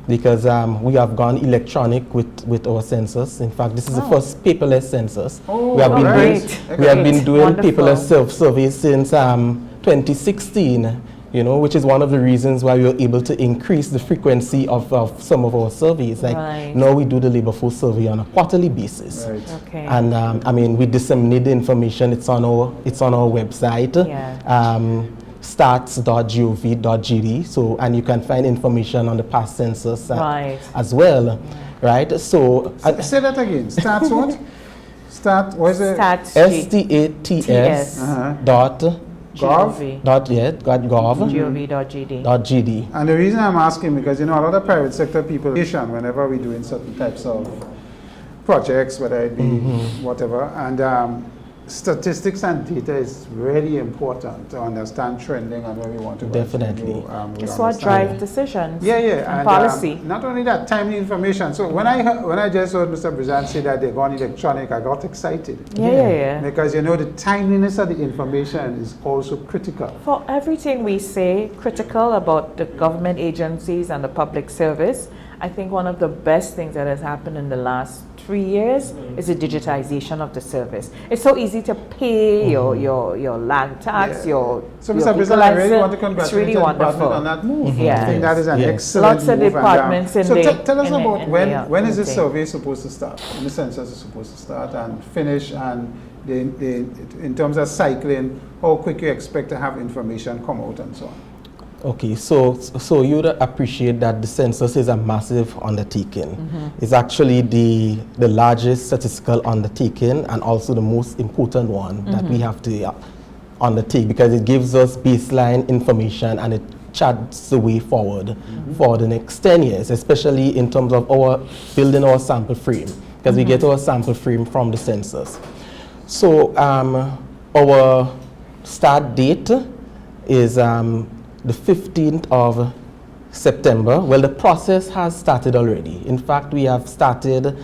because we have gone electronic with our census. In fact, this is the first paperless census. We have been doing paperless surveys since 2016. you know, which is one of the reasons why we were able to increase the frequency of some of our surveys. Like now we do the labor force survey on a quarterly basis. Okay. And I mean, we disseminate the information. It's on our website. Stats.gov.gd. So, and you can find information on the past census as well, right? So, say that again. Stats what? Stat, what is it? STATS dot gov.gd. And the reason I'm asking, because you know a lot of private sector people, whenever we're doing certain types of projects, whether it be whatever, and statistics and data is really important to understand trending and where we want to go. Definitely. It's what drives decisions. And policy. Not only that, timely information. So when I just heard Mr. Brizan say that they're going electronic, I got excited. Because you know the timeliness of the information is also critical. For everything we say critical about the government agencies and the public service, I think one of the best things that has happened in the last 3 years is the digitization of the service. It's so easy to pay your land tax, your Mr. President, I really want to congratulate the department on that move. I think that is an excellent Lots of move. departments So tell us about when is this survey supposed to start? When the census is supposed to start and finish, and in terms of cycling, how quick you expect to have information come out and so on? Okay, so you would appreciate that the census is a massive undertaking. It's actually the largest statistical undertaking and also the most important one that we have to undertake, because it gives us baseline information and it charts the way forward for the next 10 years, especially in terms of our building our sample frame, because we get our sample frame from the census. So our start date is the 15th of September. Well, the process has started already. In fact, we have started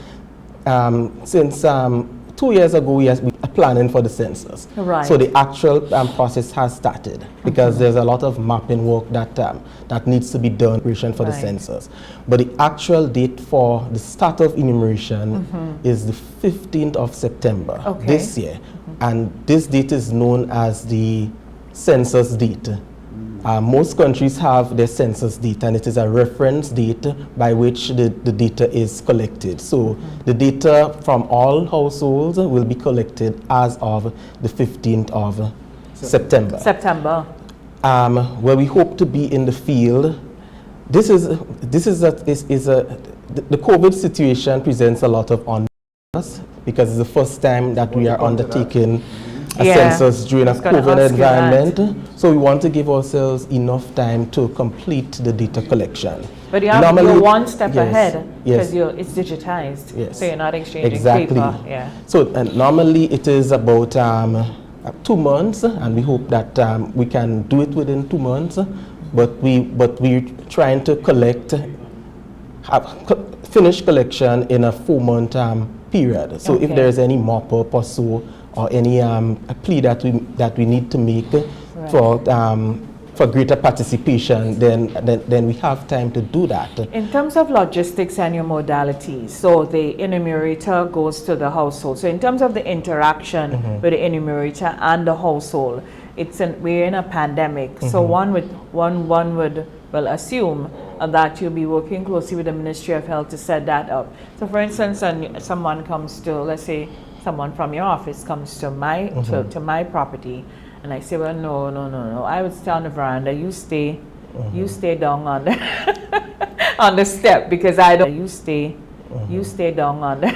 since 2 years ago. We are planning for the census. So the actual process has started, because there's a lot of mapping work that needs to be done for the census. But the actual date for the start of enumeration is the 15th of September this year. And this date is known as the census date. Most countries have their census date, and it is a reference date by which the data is collected. So the data from all households will be collected as of the 15th of September. Where we hope to be in the field. The COVID situation presents a lot of us, because it's the first time that we are undertaking a census during a COVID environment. So we want to give ourselves enough time to complete the data collection. But you're one step ahead, because it's digitized. So you're not exchanging paper. So normally it is about 2 months, and we hope that we can do it within 2 months. But we're trying to finish collection in a 4-month period. So if there's any mop-up or so, or any plea that we need to make for greater participation, then we have time to do that. In terms of logistics and your modalities, so the enumerator goes to the household. So in terms of the interaction with the enumerator and the household, we're in a pandemic. So one would assume that you'll be working closely with the Ministry of Health to set that up. So for instance, someone comes to, let's say, someone from your office comes to my my property, and I say, well, no, I would stay on the veranda. You stay down on the on the step, because I don't. You stay down on the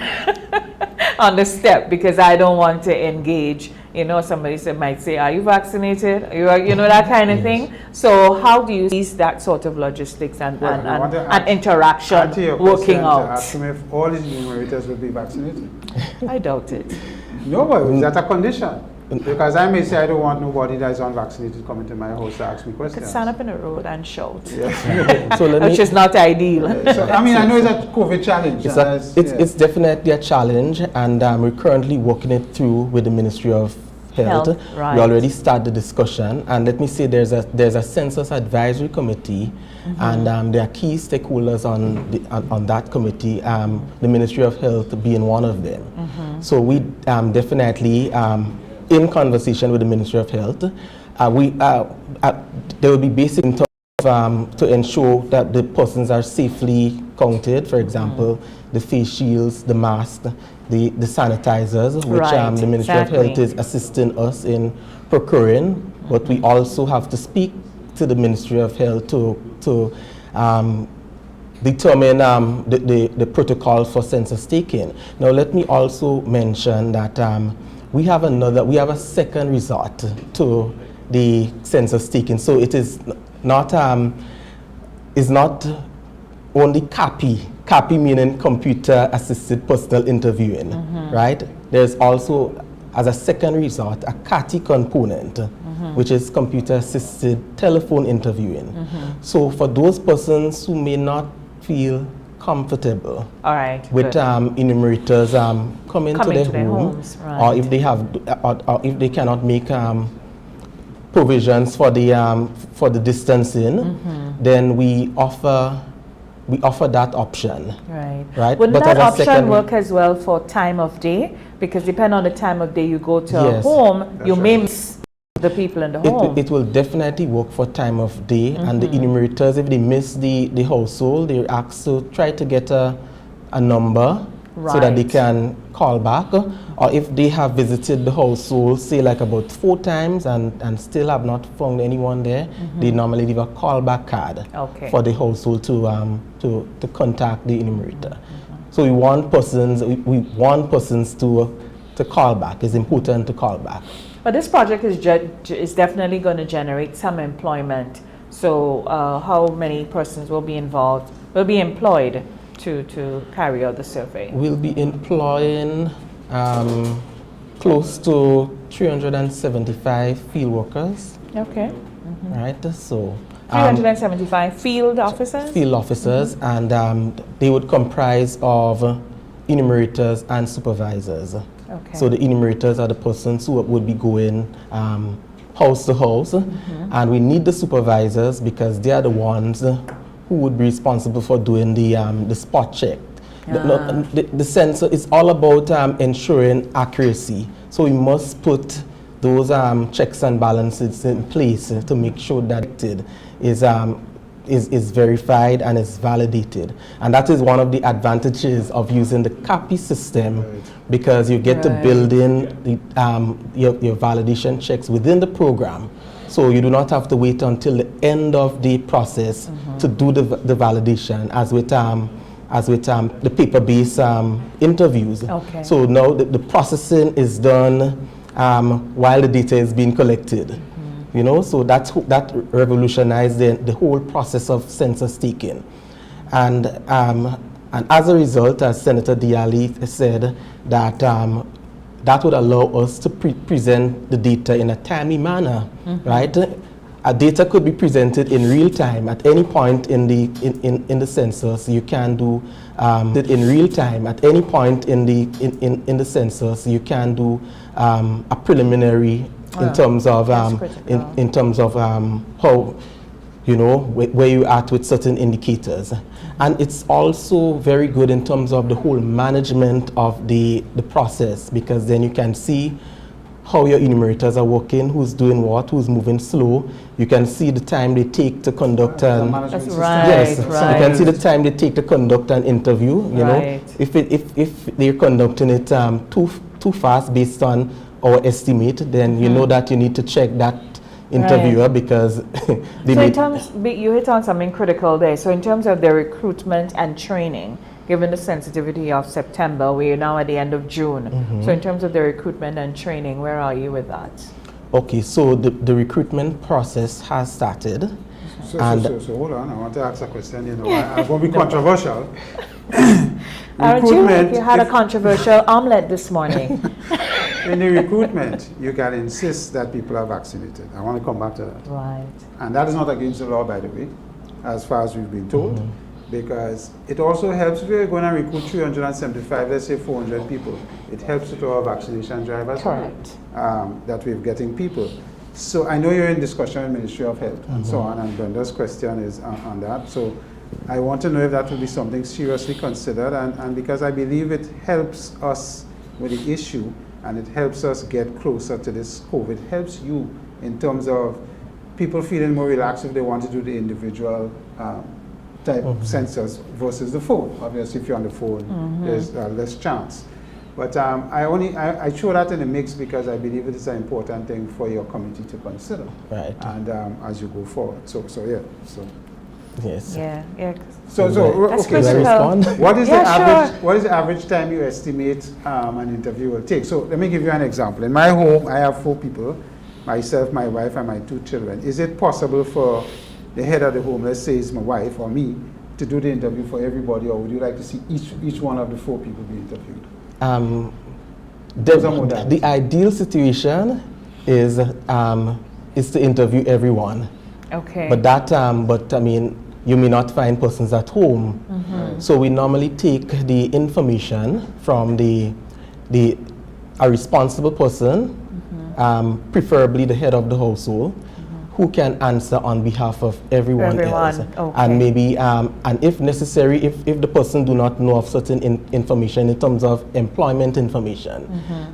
on the step, because I don't want to engage. You know, somebody might say, are you vaccinated? You know, that kind of thing. So how do you see that sort of logistics and interaction working out? Ask him if all his enumerators will be vaccinated. I doubt it. No, but is that a condition? Because I may say I don't want nobody that is unvaccinated coming to my house to ask me questions. Could stand up in the road and shout. So which is not ideal. So, I mean, I know it's a COVID challenge. It's definitely a challenge, and we're currently working it through with the Ministry of Health. We already started the discussion, and let me say there's a census advisory committee, and there are key stakeholders on that committee, the Ministry of Health being one of them. So we definitely in conversation with the Ministry of Health, there will be basic in terms of, to ensure that the persons are safely counted. For example, the face shields, the mask, the sanitizers, which the Ministry of Health is assisting us in procuring. But we also have to speak to the Ministry of Health to determine the protocol for census taking. Now, let me also mention that we have a second resort to the census taking. So it is not only copy meaning computer assisted personal interviewing, right? There's also, as a second resort, a CATI component, which is computer assisted telephone interviewing. So for those persons who may not feel comfortable with enumerators coming to their homes, or if they have, or if they cannot make provisions for the distancing, then we offer that option. Right. Wouldn't that option work as well for time of day? Because depending on the time of day you go to a home, you may miss the people in the home. It will definitely work for time of day, and the enumerators, if they miss the household, they're asked to try to get a number so that they can call back. Or if they have visited the household, say like about 4 times and still have not found anyone there, they normally leave a callback card for the household to contact the enumerator. So we want persons to call back. It's important to call back. But this project is definitely going to generate some employment. So how many persons will be employed to carry out the survey? We'll be employing close to 375 field workers. Okay. Right, so 375 field officers? Field officers, and they would comprise of enumerators and supervisors. Okay. So the enumerators are the persons who would be going house to house, and we need the supervisors because they are the ones who would be responsible for doing the spot check. The census is all about ensuring accuracy. So we must put those checks and balances in place to make sure that it is verified and is validated. And that is one of the advantages of using the CAPI system, because you get to build in your validation checks within the program. So you do not have to wait until the end of the process to do the validation, as with the paper-based interviews. So now the processing is done while the data is being collected. You know, so that revolutionized the whole process of census taking. And as a result, as Senator Diali said, that would allow us to present the data in a timely manner, right? Data could be presented in real time at any point in the census. You can do it in real time at any point in the census. You can do a preliminary in terms of how, you know, where you at with certain indicators. And it's also very good in terms of the whole management of the process, because then you can see how your enumerators are working, who's doing what, who's moving slow. You can see the time they take to conduct an you can see the time they take to conduct an interview. You know, if they're conducting it too fast based on our estimate, then you know that you need to check that interviewer because you hit on something critical there. So in terms of the recruitment and training, given the sensitivity of September, we are now at the end of June. So in terms of the recruitment and training, where are you with that? Okay, so the recruitment process has started. So hold on, I want to ask a question. You know, I'm going to be controversial. You had a controversial omelette this morning. In the recruitment, you can insist that people are vaccinated. I want to come back to that. Right. And that is not against the law, by the way, as far as we've been told, because it also helps if you're going to recruit 375, let's say 400 people. It helps with our vaccination drive as well, that we're getting people. So I know you're in discussion with the Ministry of Health and so on, and Brenda's question is on that. So I want to know if that will be something seriously considered, and because I believe it helps us with the issue, and it helps us get closer to this COVID. It helps you in terms of people feeling more relaxed if they want to do the individual type census versus the phone. Obviously, if you're on the phone, there's less chance. But I throw that in the mix because I believe it is an important thing for your committee to consider. Right. And as you go forward. So yeah. So. Yes. Yeah. So That's okay. critical. What is the average? Sure. What is the average time you estimate an interview will take? So let me give you an example. In my home, I have 4 people: myself, my wife, and my 2 children. Is it possible for the head of the home, let's say it's my wife or me, to do the interview for everybody, or would you like to see each one of the 4 people be interviewed? The ideal situation is to interview everyone. Okay. But I mean, you may not find persons at home. So we normally take the information from a responsible person, preferably the head of the household, who can answer on behalf of everyone else. Okay. And maybe, and if necessary, if the person do not know of certain information in terms of employment information,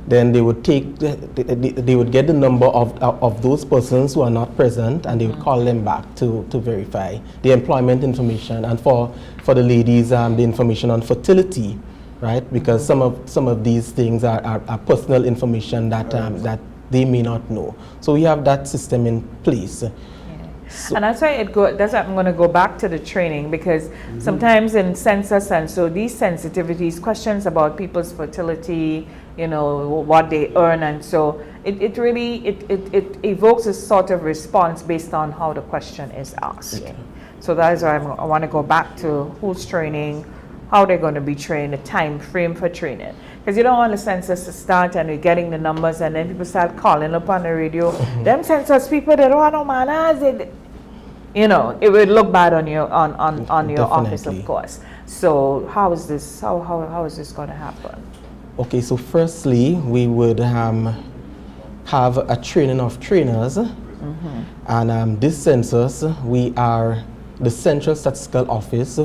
then they would they would get the number of those persons who are not present, and they would call them back to verify the employment information. And for the ladies, the information on fertility, right? Because some of these things are personal information that they may not know. So we have that system in place. So and that's why I'm going to go back to the training, because sometimes in census, and so these sensitivities, questions about people's fertility, what they earn, and so it really evokes a sort of response based on how the question is asked. Yeah. So that is why I want to go back to who's training, how they're going to be trained, the time frame for training. Because you don't want the census to start and you're getting the numbers and then people start calling up on the radio. Them census people, they don't want no manners. It would look bad on your office, of course. So how is this going to happen? Okay, so firstly, we would have a training of trainers. And this census, we are the Central Statistical Office.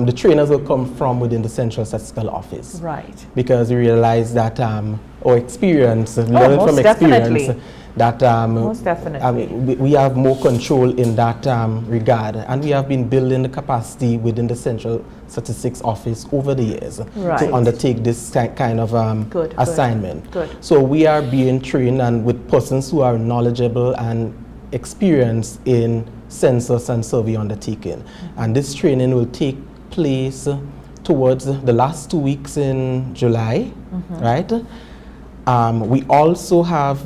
The trainers will come from within the Central Statistical Office. Right. Because we realize that our experience, learning from experience, that most definitely. We have more control in that regard. And we have been building the capacity within the Central Statistics Office over the years to undertake this kind of assignment. Good. So we are being trained and with persons who are knowledgeable and experienced in census and survey undertaking. And this training will take place towards the last 2 weeks in July, right? We also have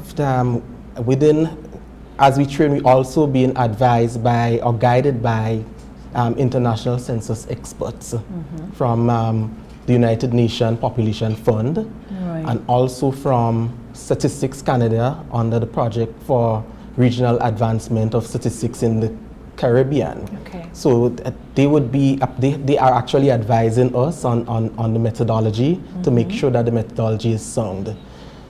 as we train, we also being advised by or guided by international census experts from the United Nations Population Fund, and also from Statistics Canada under the project for regional advancement of statistics in the Caribbean. Okay. So they would be they are actually advising us on the methodology to make sure that the methodology is sound.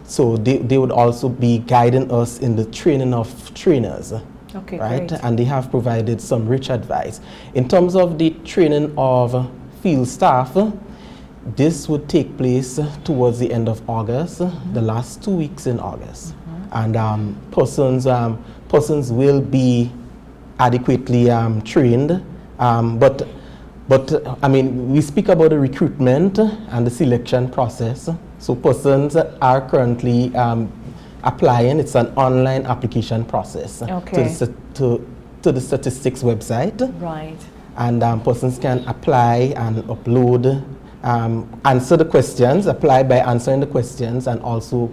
So they would also be guiding us in the training of trainers. Okay, right? great. And they have provided some rich advice. In terms of the training of field staff, this would take place towards the end of August, the last 2 weeks in August. And persons will be adequately trained, but I mean, we speak about the recruitment and the selection process. So persons are currently applying. It's an online application process to the statistics website. Right. And persons can apply and upload, answer the questions, apply by answering the questions, and also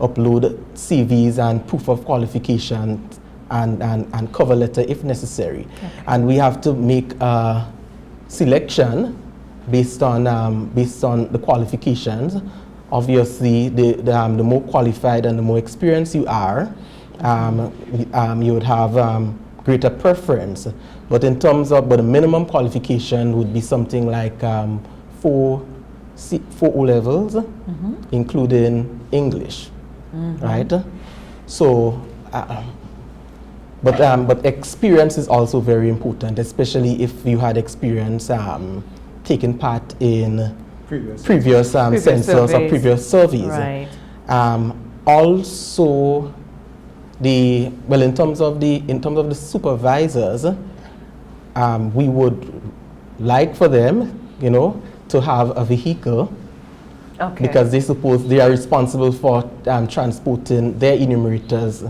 upload CVs and proof of qualification and cover letter if necessary. Okay. And we have to make a selection based on the qualifications. Obviously, the more qualified and the more experienced you are, you would have greater preference. But in terms of, the minimum qualification would be something like 4 O levels, including English, right? So, but experience is also very important, especially if you had experience taking part in previous census or previous surveys. Right. Also, in terms of the supervisors, we would like for them, you know, to have a vehicle. Okay. Because they are responsible for transporting their enumerators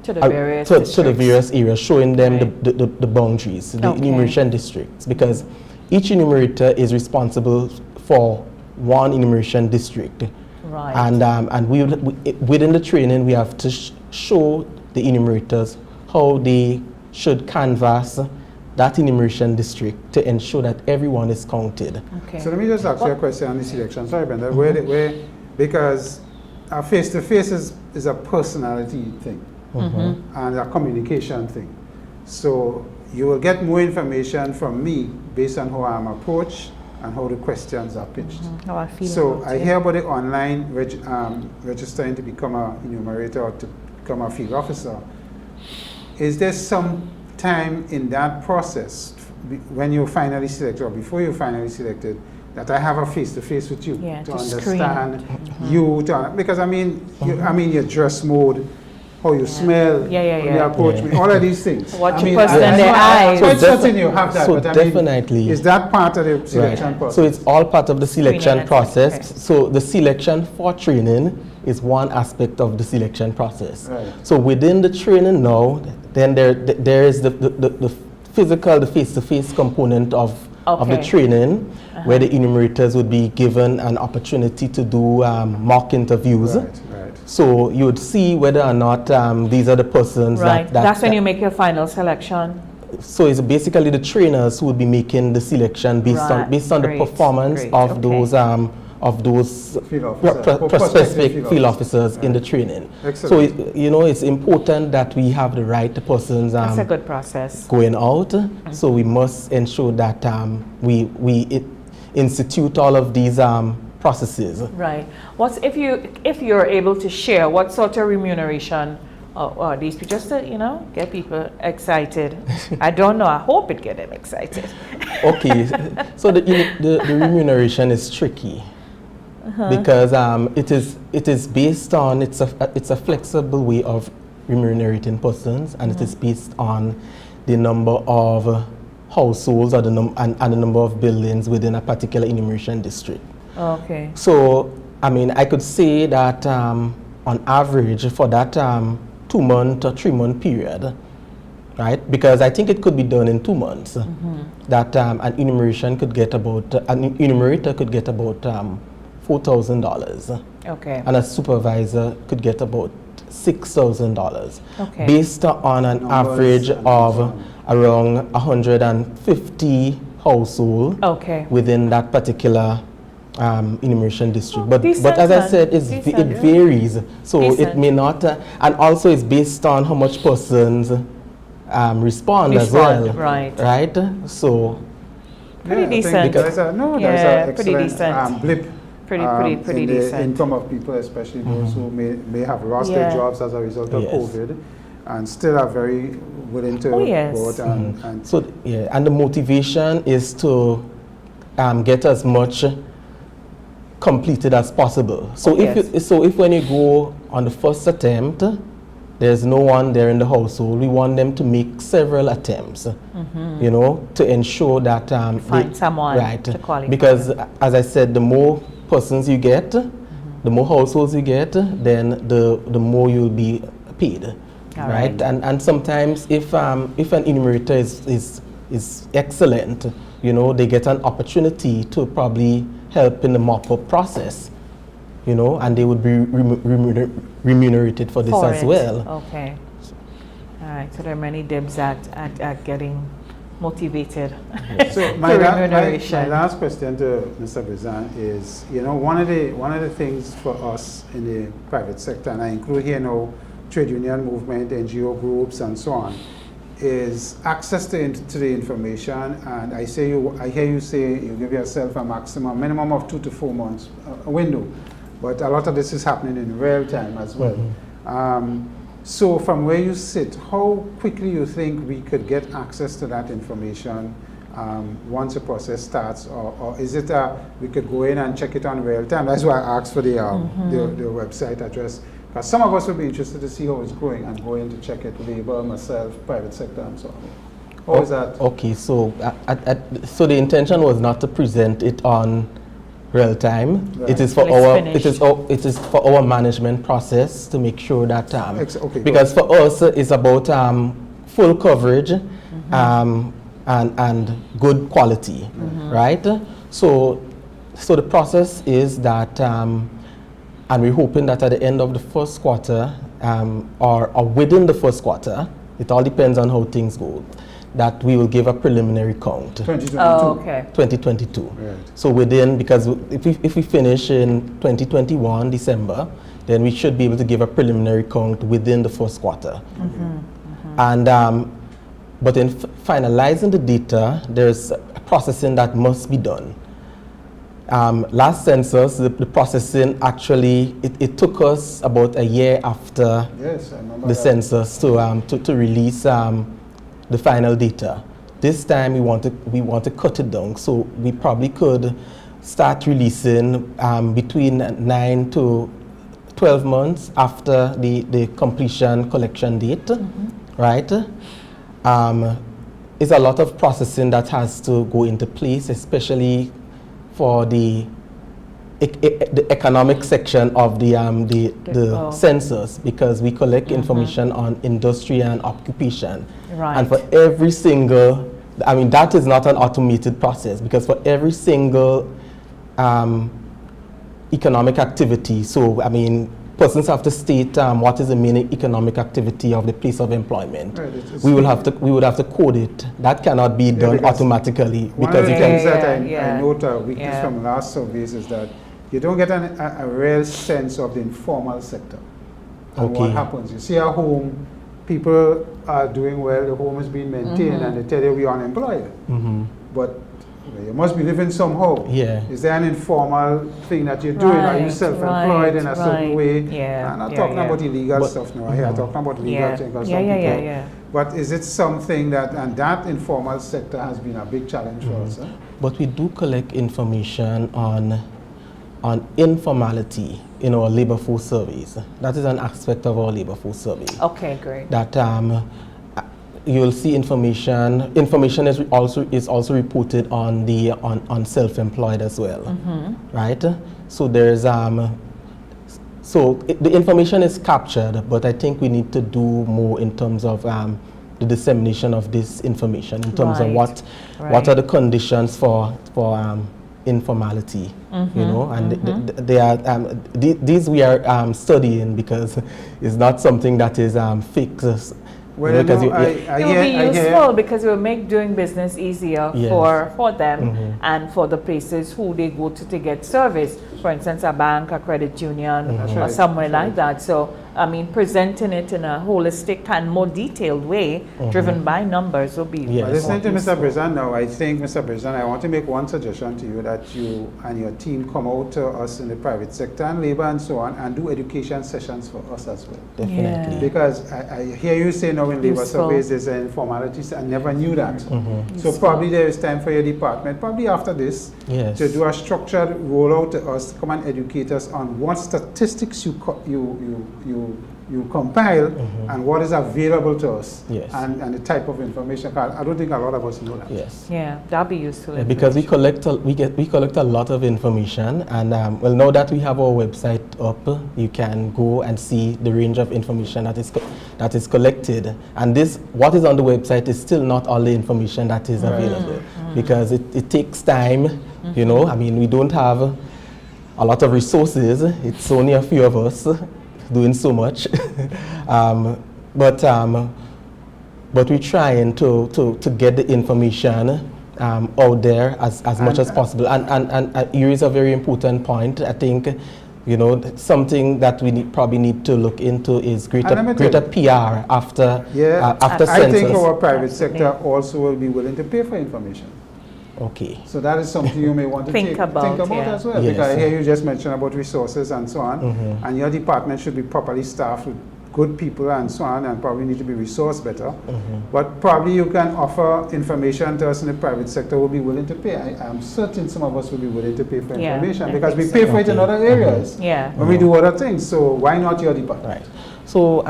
to the various to the various areas, showing them the boundaries, the Okay. enumeration districts. Because each enumerator is responsible for one enumeration district. Right. And we within the training, we have to show the enumerators how they should canvass that enumeration district to ensure that everyone is counted. Okay. So let me just ask you a question on this election. Sorry, Brenda. Because our face-to-face is a personality thing and a communication thing. So you will get more information from me based on how I'm approached and how the questions are pitched. How I feel So about I it. hear about the online registering to become an enumerator or to become a field officer. Is there some time in that process when you're finally selected or before you're finally selected that I have a face-to-face with you Yeah, to to understand you, because I mean, your dress mode, how you smell, when you approach me, all of these things. What I you mean, put in their eyes. I'm quite certain you have that, So but I definitely. mean, is that part of the selection process? So it's all part of the selection Screening, process. okay. So the selection for training is one aspect of the selection process. Right. So within the training now, then there is the physical, the face-to-face component of the training, where the enumerators would be given an opportunity to do mock interviews. Right. So you would see whether or not these are the persons Right. That's when you make your final selection. So it's basically the trainers who will be making the selection based on the performance of those prospective field officers in the training. Excellent. So it's important that we have the right persons. That's a good process. Going out. So we must ensure that we institute all of these processes. Right. What's if you're able to share what sort of remuneration these people, just to get people excited? I don't know. I hope it get them excited. Okay. So the remuneration is tricky. Because it is based on it's a flexible way of remunerating persons, and it is based on the number of households or the number of buildings within a particular enumeration district. Okay. So I mean, I could say that on average for that 2-month or 3-month period, right? Because I think it could be done in 2 months. That an enumerator could get about $4,000. Okay. And a supervisor could get about $6,000. Okay. Based on an average of around 150 households within that particular enumeration district. But as I said, it varies. So it may not, and also it's based on how much persons respond as well. Right. Right? So pretty decent. There's an pretty decent. Blip. Pretty in decent. the income of people, especially those who may have lost their jobs as a result of COVID, and still are very willing to vote. And so and the motivation is to get as much completed as possible. So if when you go on the first attempt, there's no one there in the household, we want them to make several attempts, to ensure that find someone to qualify. Because as I said, the more persons you get, the more households you get, then the more you'll be paid. Right? And sometimes if an enumerator is excellent, they get an opportunity to probably help in the mop-up process, and they would be remunerated for this as well. Okay. All right. So there are many dibs at getting motivated. So my last question to Mr. Brizan is, one of the things for us in the private sector, and I include here now trade union movement, NGO groups, and so on, is access to the information. And I hear you say you give yourself a minimum of 2 to 4 months window, but a lot of this is happening in real time as well. So from where you sit, how quickly you think we could get access to that information once the process starts, or is it we could go in and check it on real time? That's why I asked for the website address, Because some of us would be interested to see how it's growing and going to check it, labor, myself, private sector, and so on. How is that? Okay, so so the intention was not to present it on real time. Right. It is for it is for our management process to make sure that because for us it's about full coverage and good quality, right? So the process is that, and we're hoping that at the end of the first quarter or within the first quarter, it all depends on how things go, that we will give a preliminary count. 2022. Oh, okay. 2022. Right. So within, because if we finish in 2021 December, then we should be able to give a preliminary count within the first quarter. And but in finalizing the data, there's processing that must be done. Last census, the processing actually, it took us about a year after the census to release the final data. This time we want to cut it down, so we probably could start releasing between 9 to 12 months after the completion collection date, right? It's a lot of processing that has to go into place, especially for the economic section of the census, because we collect information on industry and occupation. Right. And for every single, I mean, that is not an automated process, because for every single economic activity, so I mean, persons have to state what is the main economic activity of the place of employment. Right, we would have to code it. That cannot be done automatically, because one of the things that I note a weakness from last surveys is that you don't get a real sense of the informal sector and what happens. You see a home, people are doing well, the home is being maintained, and they tell you we're unemployed. But you must be living somehow. Is there an informal thing that you're doing? Are you self-employed in a certain way? I'm not talking about illegal stuff now. I'm talking about legal things. But is it something that, and that informal sector has been a big challenge for us? But we do collect information on informality in our labor force surveys. That is an aspect of our labor force survey. Okay, great. That you'll see information. Information is also reported on the on self-employed as well, right? So there's the information is captured, but I think we need to do more in terms of the dissemination of this information in terms of what are the conditions for informality, you know, and they are these we are studying, because it's not something that is fixed. Well, it will be useful because it will make doing business easier for them and for the places who they go to get service. For instance, a bank, a credit union, or somewhere like that. So, I mean, presenting it in a holistic and more detailed way, driven by numbers, will be listening to Mr. Brizan now, I think, Mr. Brizan, I want to make one suggestion to you, that you and your team come out to us in the private sector and labor and so on, and do education sessions for us as well. Definitely. Because I hear you say now in labor surveys there's an informality. I never knew that. So probably there is time for your department, probably after this, to do a structured rollout to us, come and educate us on what statistics you compile and what is available to us, and the type of information. I don't think a lot of us know that. Yeah, that'll be useful. Because we collect a lot of information, and well, now that we have our website up, you can go and see the range of information that is collected. And what is on the website is still not all the information that is available, because it takes time. You know, I mean, we don't have a lot of resources. It's only a few of us doing so much, but we're trying to get the information out there as much as possible. And here is a very important point. I think, you know, something that we probably need to look into is greater PR after census. I think our private sector also will be willing to pay for information. Okay. So that is something you may want to think about as well. Because I hear you just mention about resources and so on, and your department should be properly staffed with good people and so on, and probably need to be resourced better. But probably you can offer information to us in the private sector will be willing to pay. I'm certain some of us will be willing to pay for information because we pay for it in other areas when we do other things. So why not your department? Right. So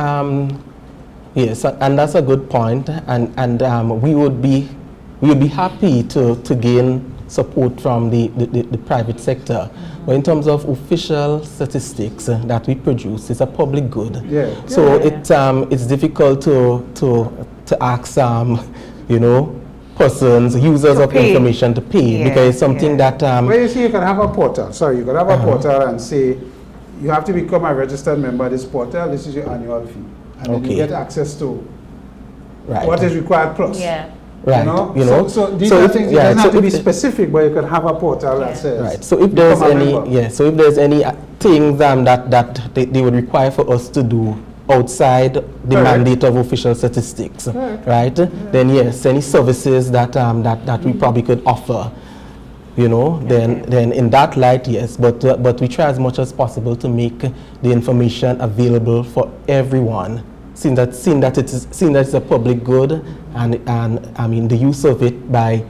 yes, and that's a good point, and we would be happy to gain support from the private sector. But in terms of official statistics that we produce, it's a public good. So it's difficult to ask persons, users of information to pay because it's something that well, you see, you can have a portal. Sorry, you can have a portal and say you have to become a registered member of this portal. This is your annual fee, and then you get access to what is required plus. Right. So these are things. It doesn't have to be specific, but you could have a portal that says. Right. So if there's any things that they would require for us to do outside the mandate of official statistics, right? Then yes, any services that we probably could offer, then in that light, yes. But we try as much as possible to make the information available for everyone. Seeing that it's a public good, and I mean the use of it by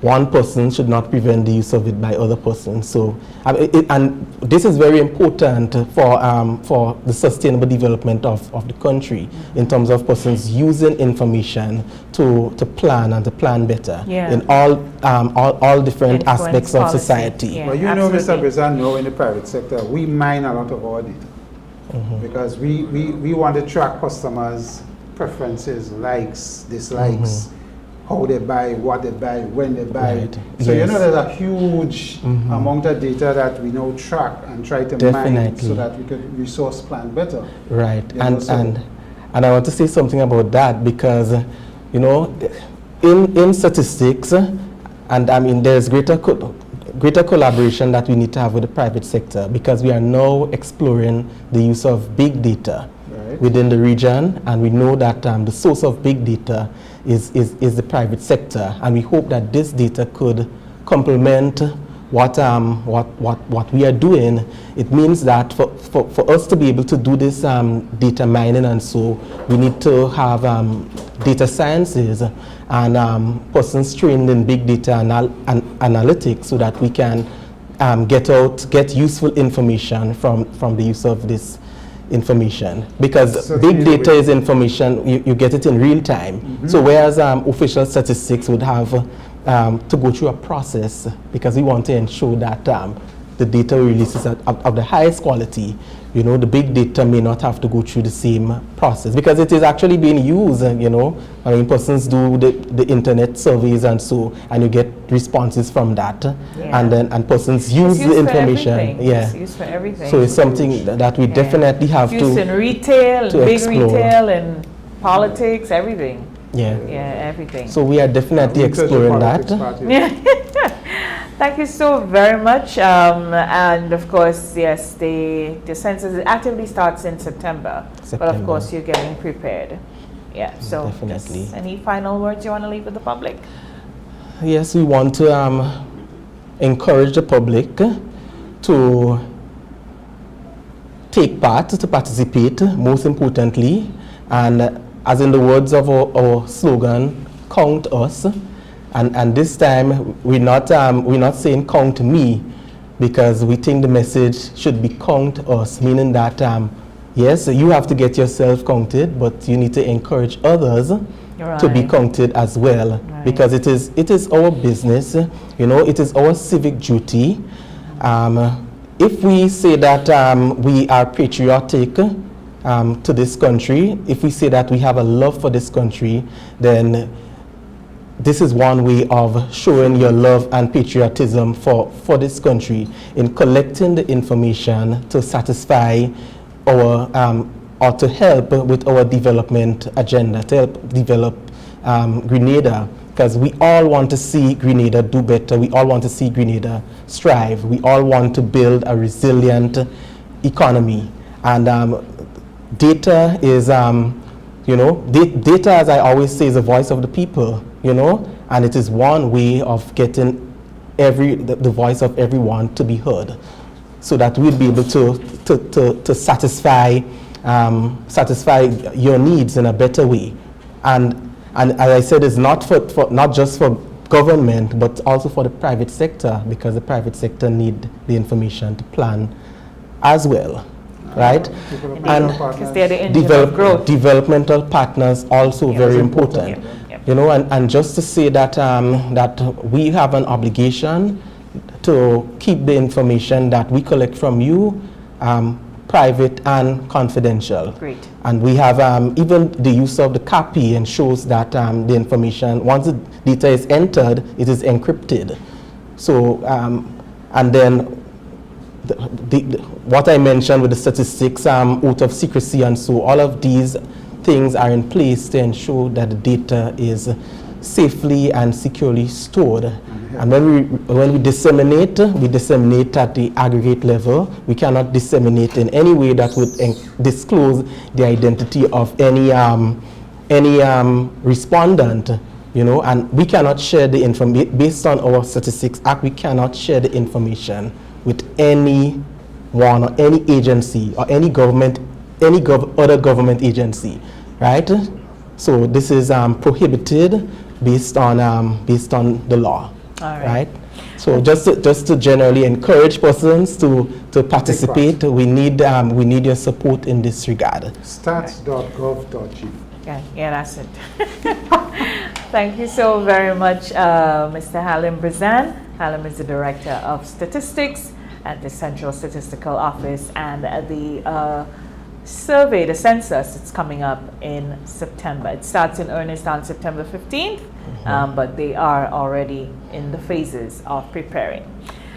one person should not prevent the use of it by other persons. So and this is very important for the sustainable development of the country in terms of persons using information to plan and to plan better in all different aspects of society. Well, Mr. Brizan, in the private sector, we mine a lot of our data. Because we want to track customers' preferences, likes, dislikes, how they buy, what they buy, when they buy. So there's a huge amount of data that we now track and try to mine so that we could resource plan better. Right, and I want to say something about that because in statistics, and I mean there's greater collaboration that we need to have with the private sector because we are now exploring the use of big data within the region, and we know that the source of big data is the private sector, and we hope that this data could complement what we are doing. It means that for us to be able to do this data mining, and so we need to have data sciences and persons trained in big data analytics so that we can get useful information from the use of this information, because big data is information, you get it in real time. So whereas official statistics would have to go through a process, because we want to ensure that the data releases of the highest quality. The big data may not have to go through the same process because it is actually being used. I mean, persons do the internet surveys and you get responses from that, and persons use the information. It's used for everything. So it's something that we definitely have to. Used in retail, to big explore. Retail, and politics, everything. Everything. So we are definitely exploring that. Thank you so very much. And of course, yes, the census actively starts in September. But of course, you're getting prepared. So definitely. Any final words you want to leave with the public? Yes, we want to encourage the public to take part, to participate, most importantly, and as in the words of our slogan, count us. And this time we're not saying count me, because we think the message should be count us, meaning that yes, you have to get yourself counted, but you need to encourage others to be counted as well, because it is our business, it is our civic duty. If we say that we are patriotic to this country, if we say that we have a love for this country, then this is one way of showing your love and patriotism for this country, in collecting the information to satisfy our or to help with our development agenda, to help develop Grenada, because we all want to see Grenada do better. We all want to see Grenada strive. We all want to build a resilient economy, and data is data, as I always say, is the voice of the people, and it is one way of getting the voice of everyone to be heard, so that we'll be able to satisfy satisfy your needs in a better way. And as I said, it's not not just for government, but also for the private sector, because the private sector need the information to plan as well, right? And because they're the engine of growth. Developmental partners also very important. You know, and just to say that that we have an obligation to keep the information that we collect from you private and confidential. Great. And we have even the use of the copy ensures that the information, once the data is entered, it is encrypted. So, and then what I mentioned with the statistics, oath of secrecy, and so all of these things are in place to ensure that the data is safely and securely stored. And when we disseminate at the aggregate level. We cannot disseminate in any way that would disclose the identity of any respondent, you know, and we cannot share the information, based on our Statistics Act, we cannot share the information with anyone or any agency or any government, other government agency, right? So this is prohibited based on the law. All right. So just to generally encourage persons to participate, we need your support in this regard. Stats.gov.g. Yeah, that's it. Thank you so very much, Mr. Halim Brazan. Halim is the Director of Statistics at the Central Statistical Office, and the survey, the census, it's coming up in September. It starts in earnest on September 15th, but they are already in the phases of preparing.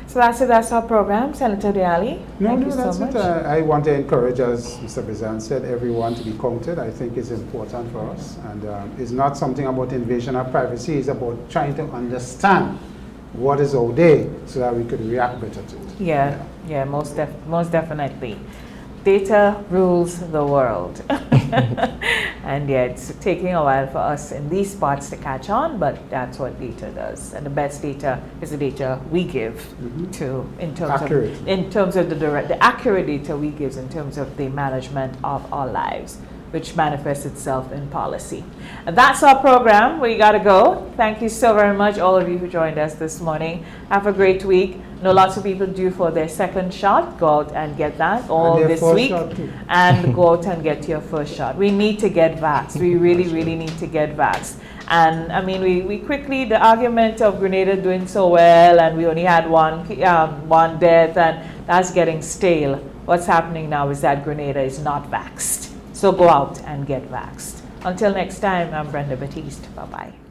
So that's our program. Senator Diali, thank you so much. I want to encourage, as Mr. Brazan said, everyone to be counted. I think it's important for us, and it's not something about invasion of privacy. It's about trying to understand what is out there so that we could react better to it. Yeah, most definitely. Data rules the world. And yeah, it's taking a while for us in these spots to catch on, but that's what data does. And the best data is the data we give in terms of the accurate data we give in terms of the management of our lives, which manifests itself in policy. And that's our program. We gotta go. Thank you so very much, all of you who joined us this morning. Have a great week. I know lots of people due for their second shot. Go out and get that all this week, and go out and get your first shot. We need to get vaxxed. We really need to get vaxxed. And I mean, we quickly, the argument of Grenada doing so well, and we only had one death, and that's getting stale. What's happening now is that Grenada is not vaxxed. So go out and get vaxxed. Until next time, I'm Brenda Batiste. Bye-bye.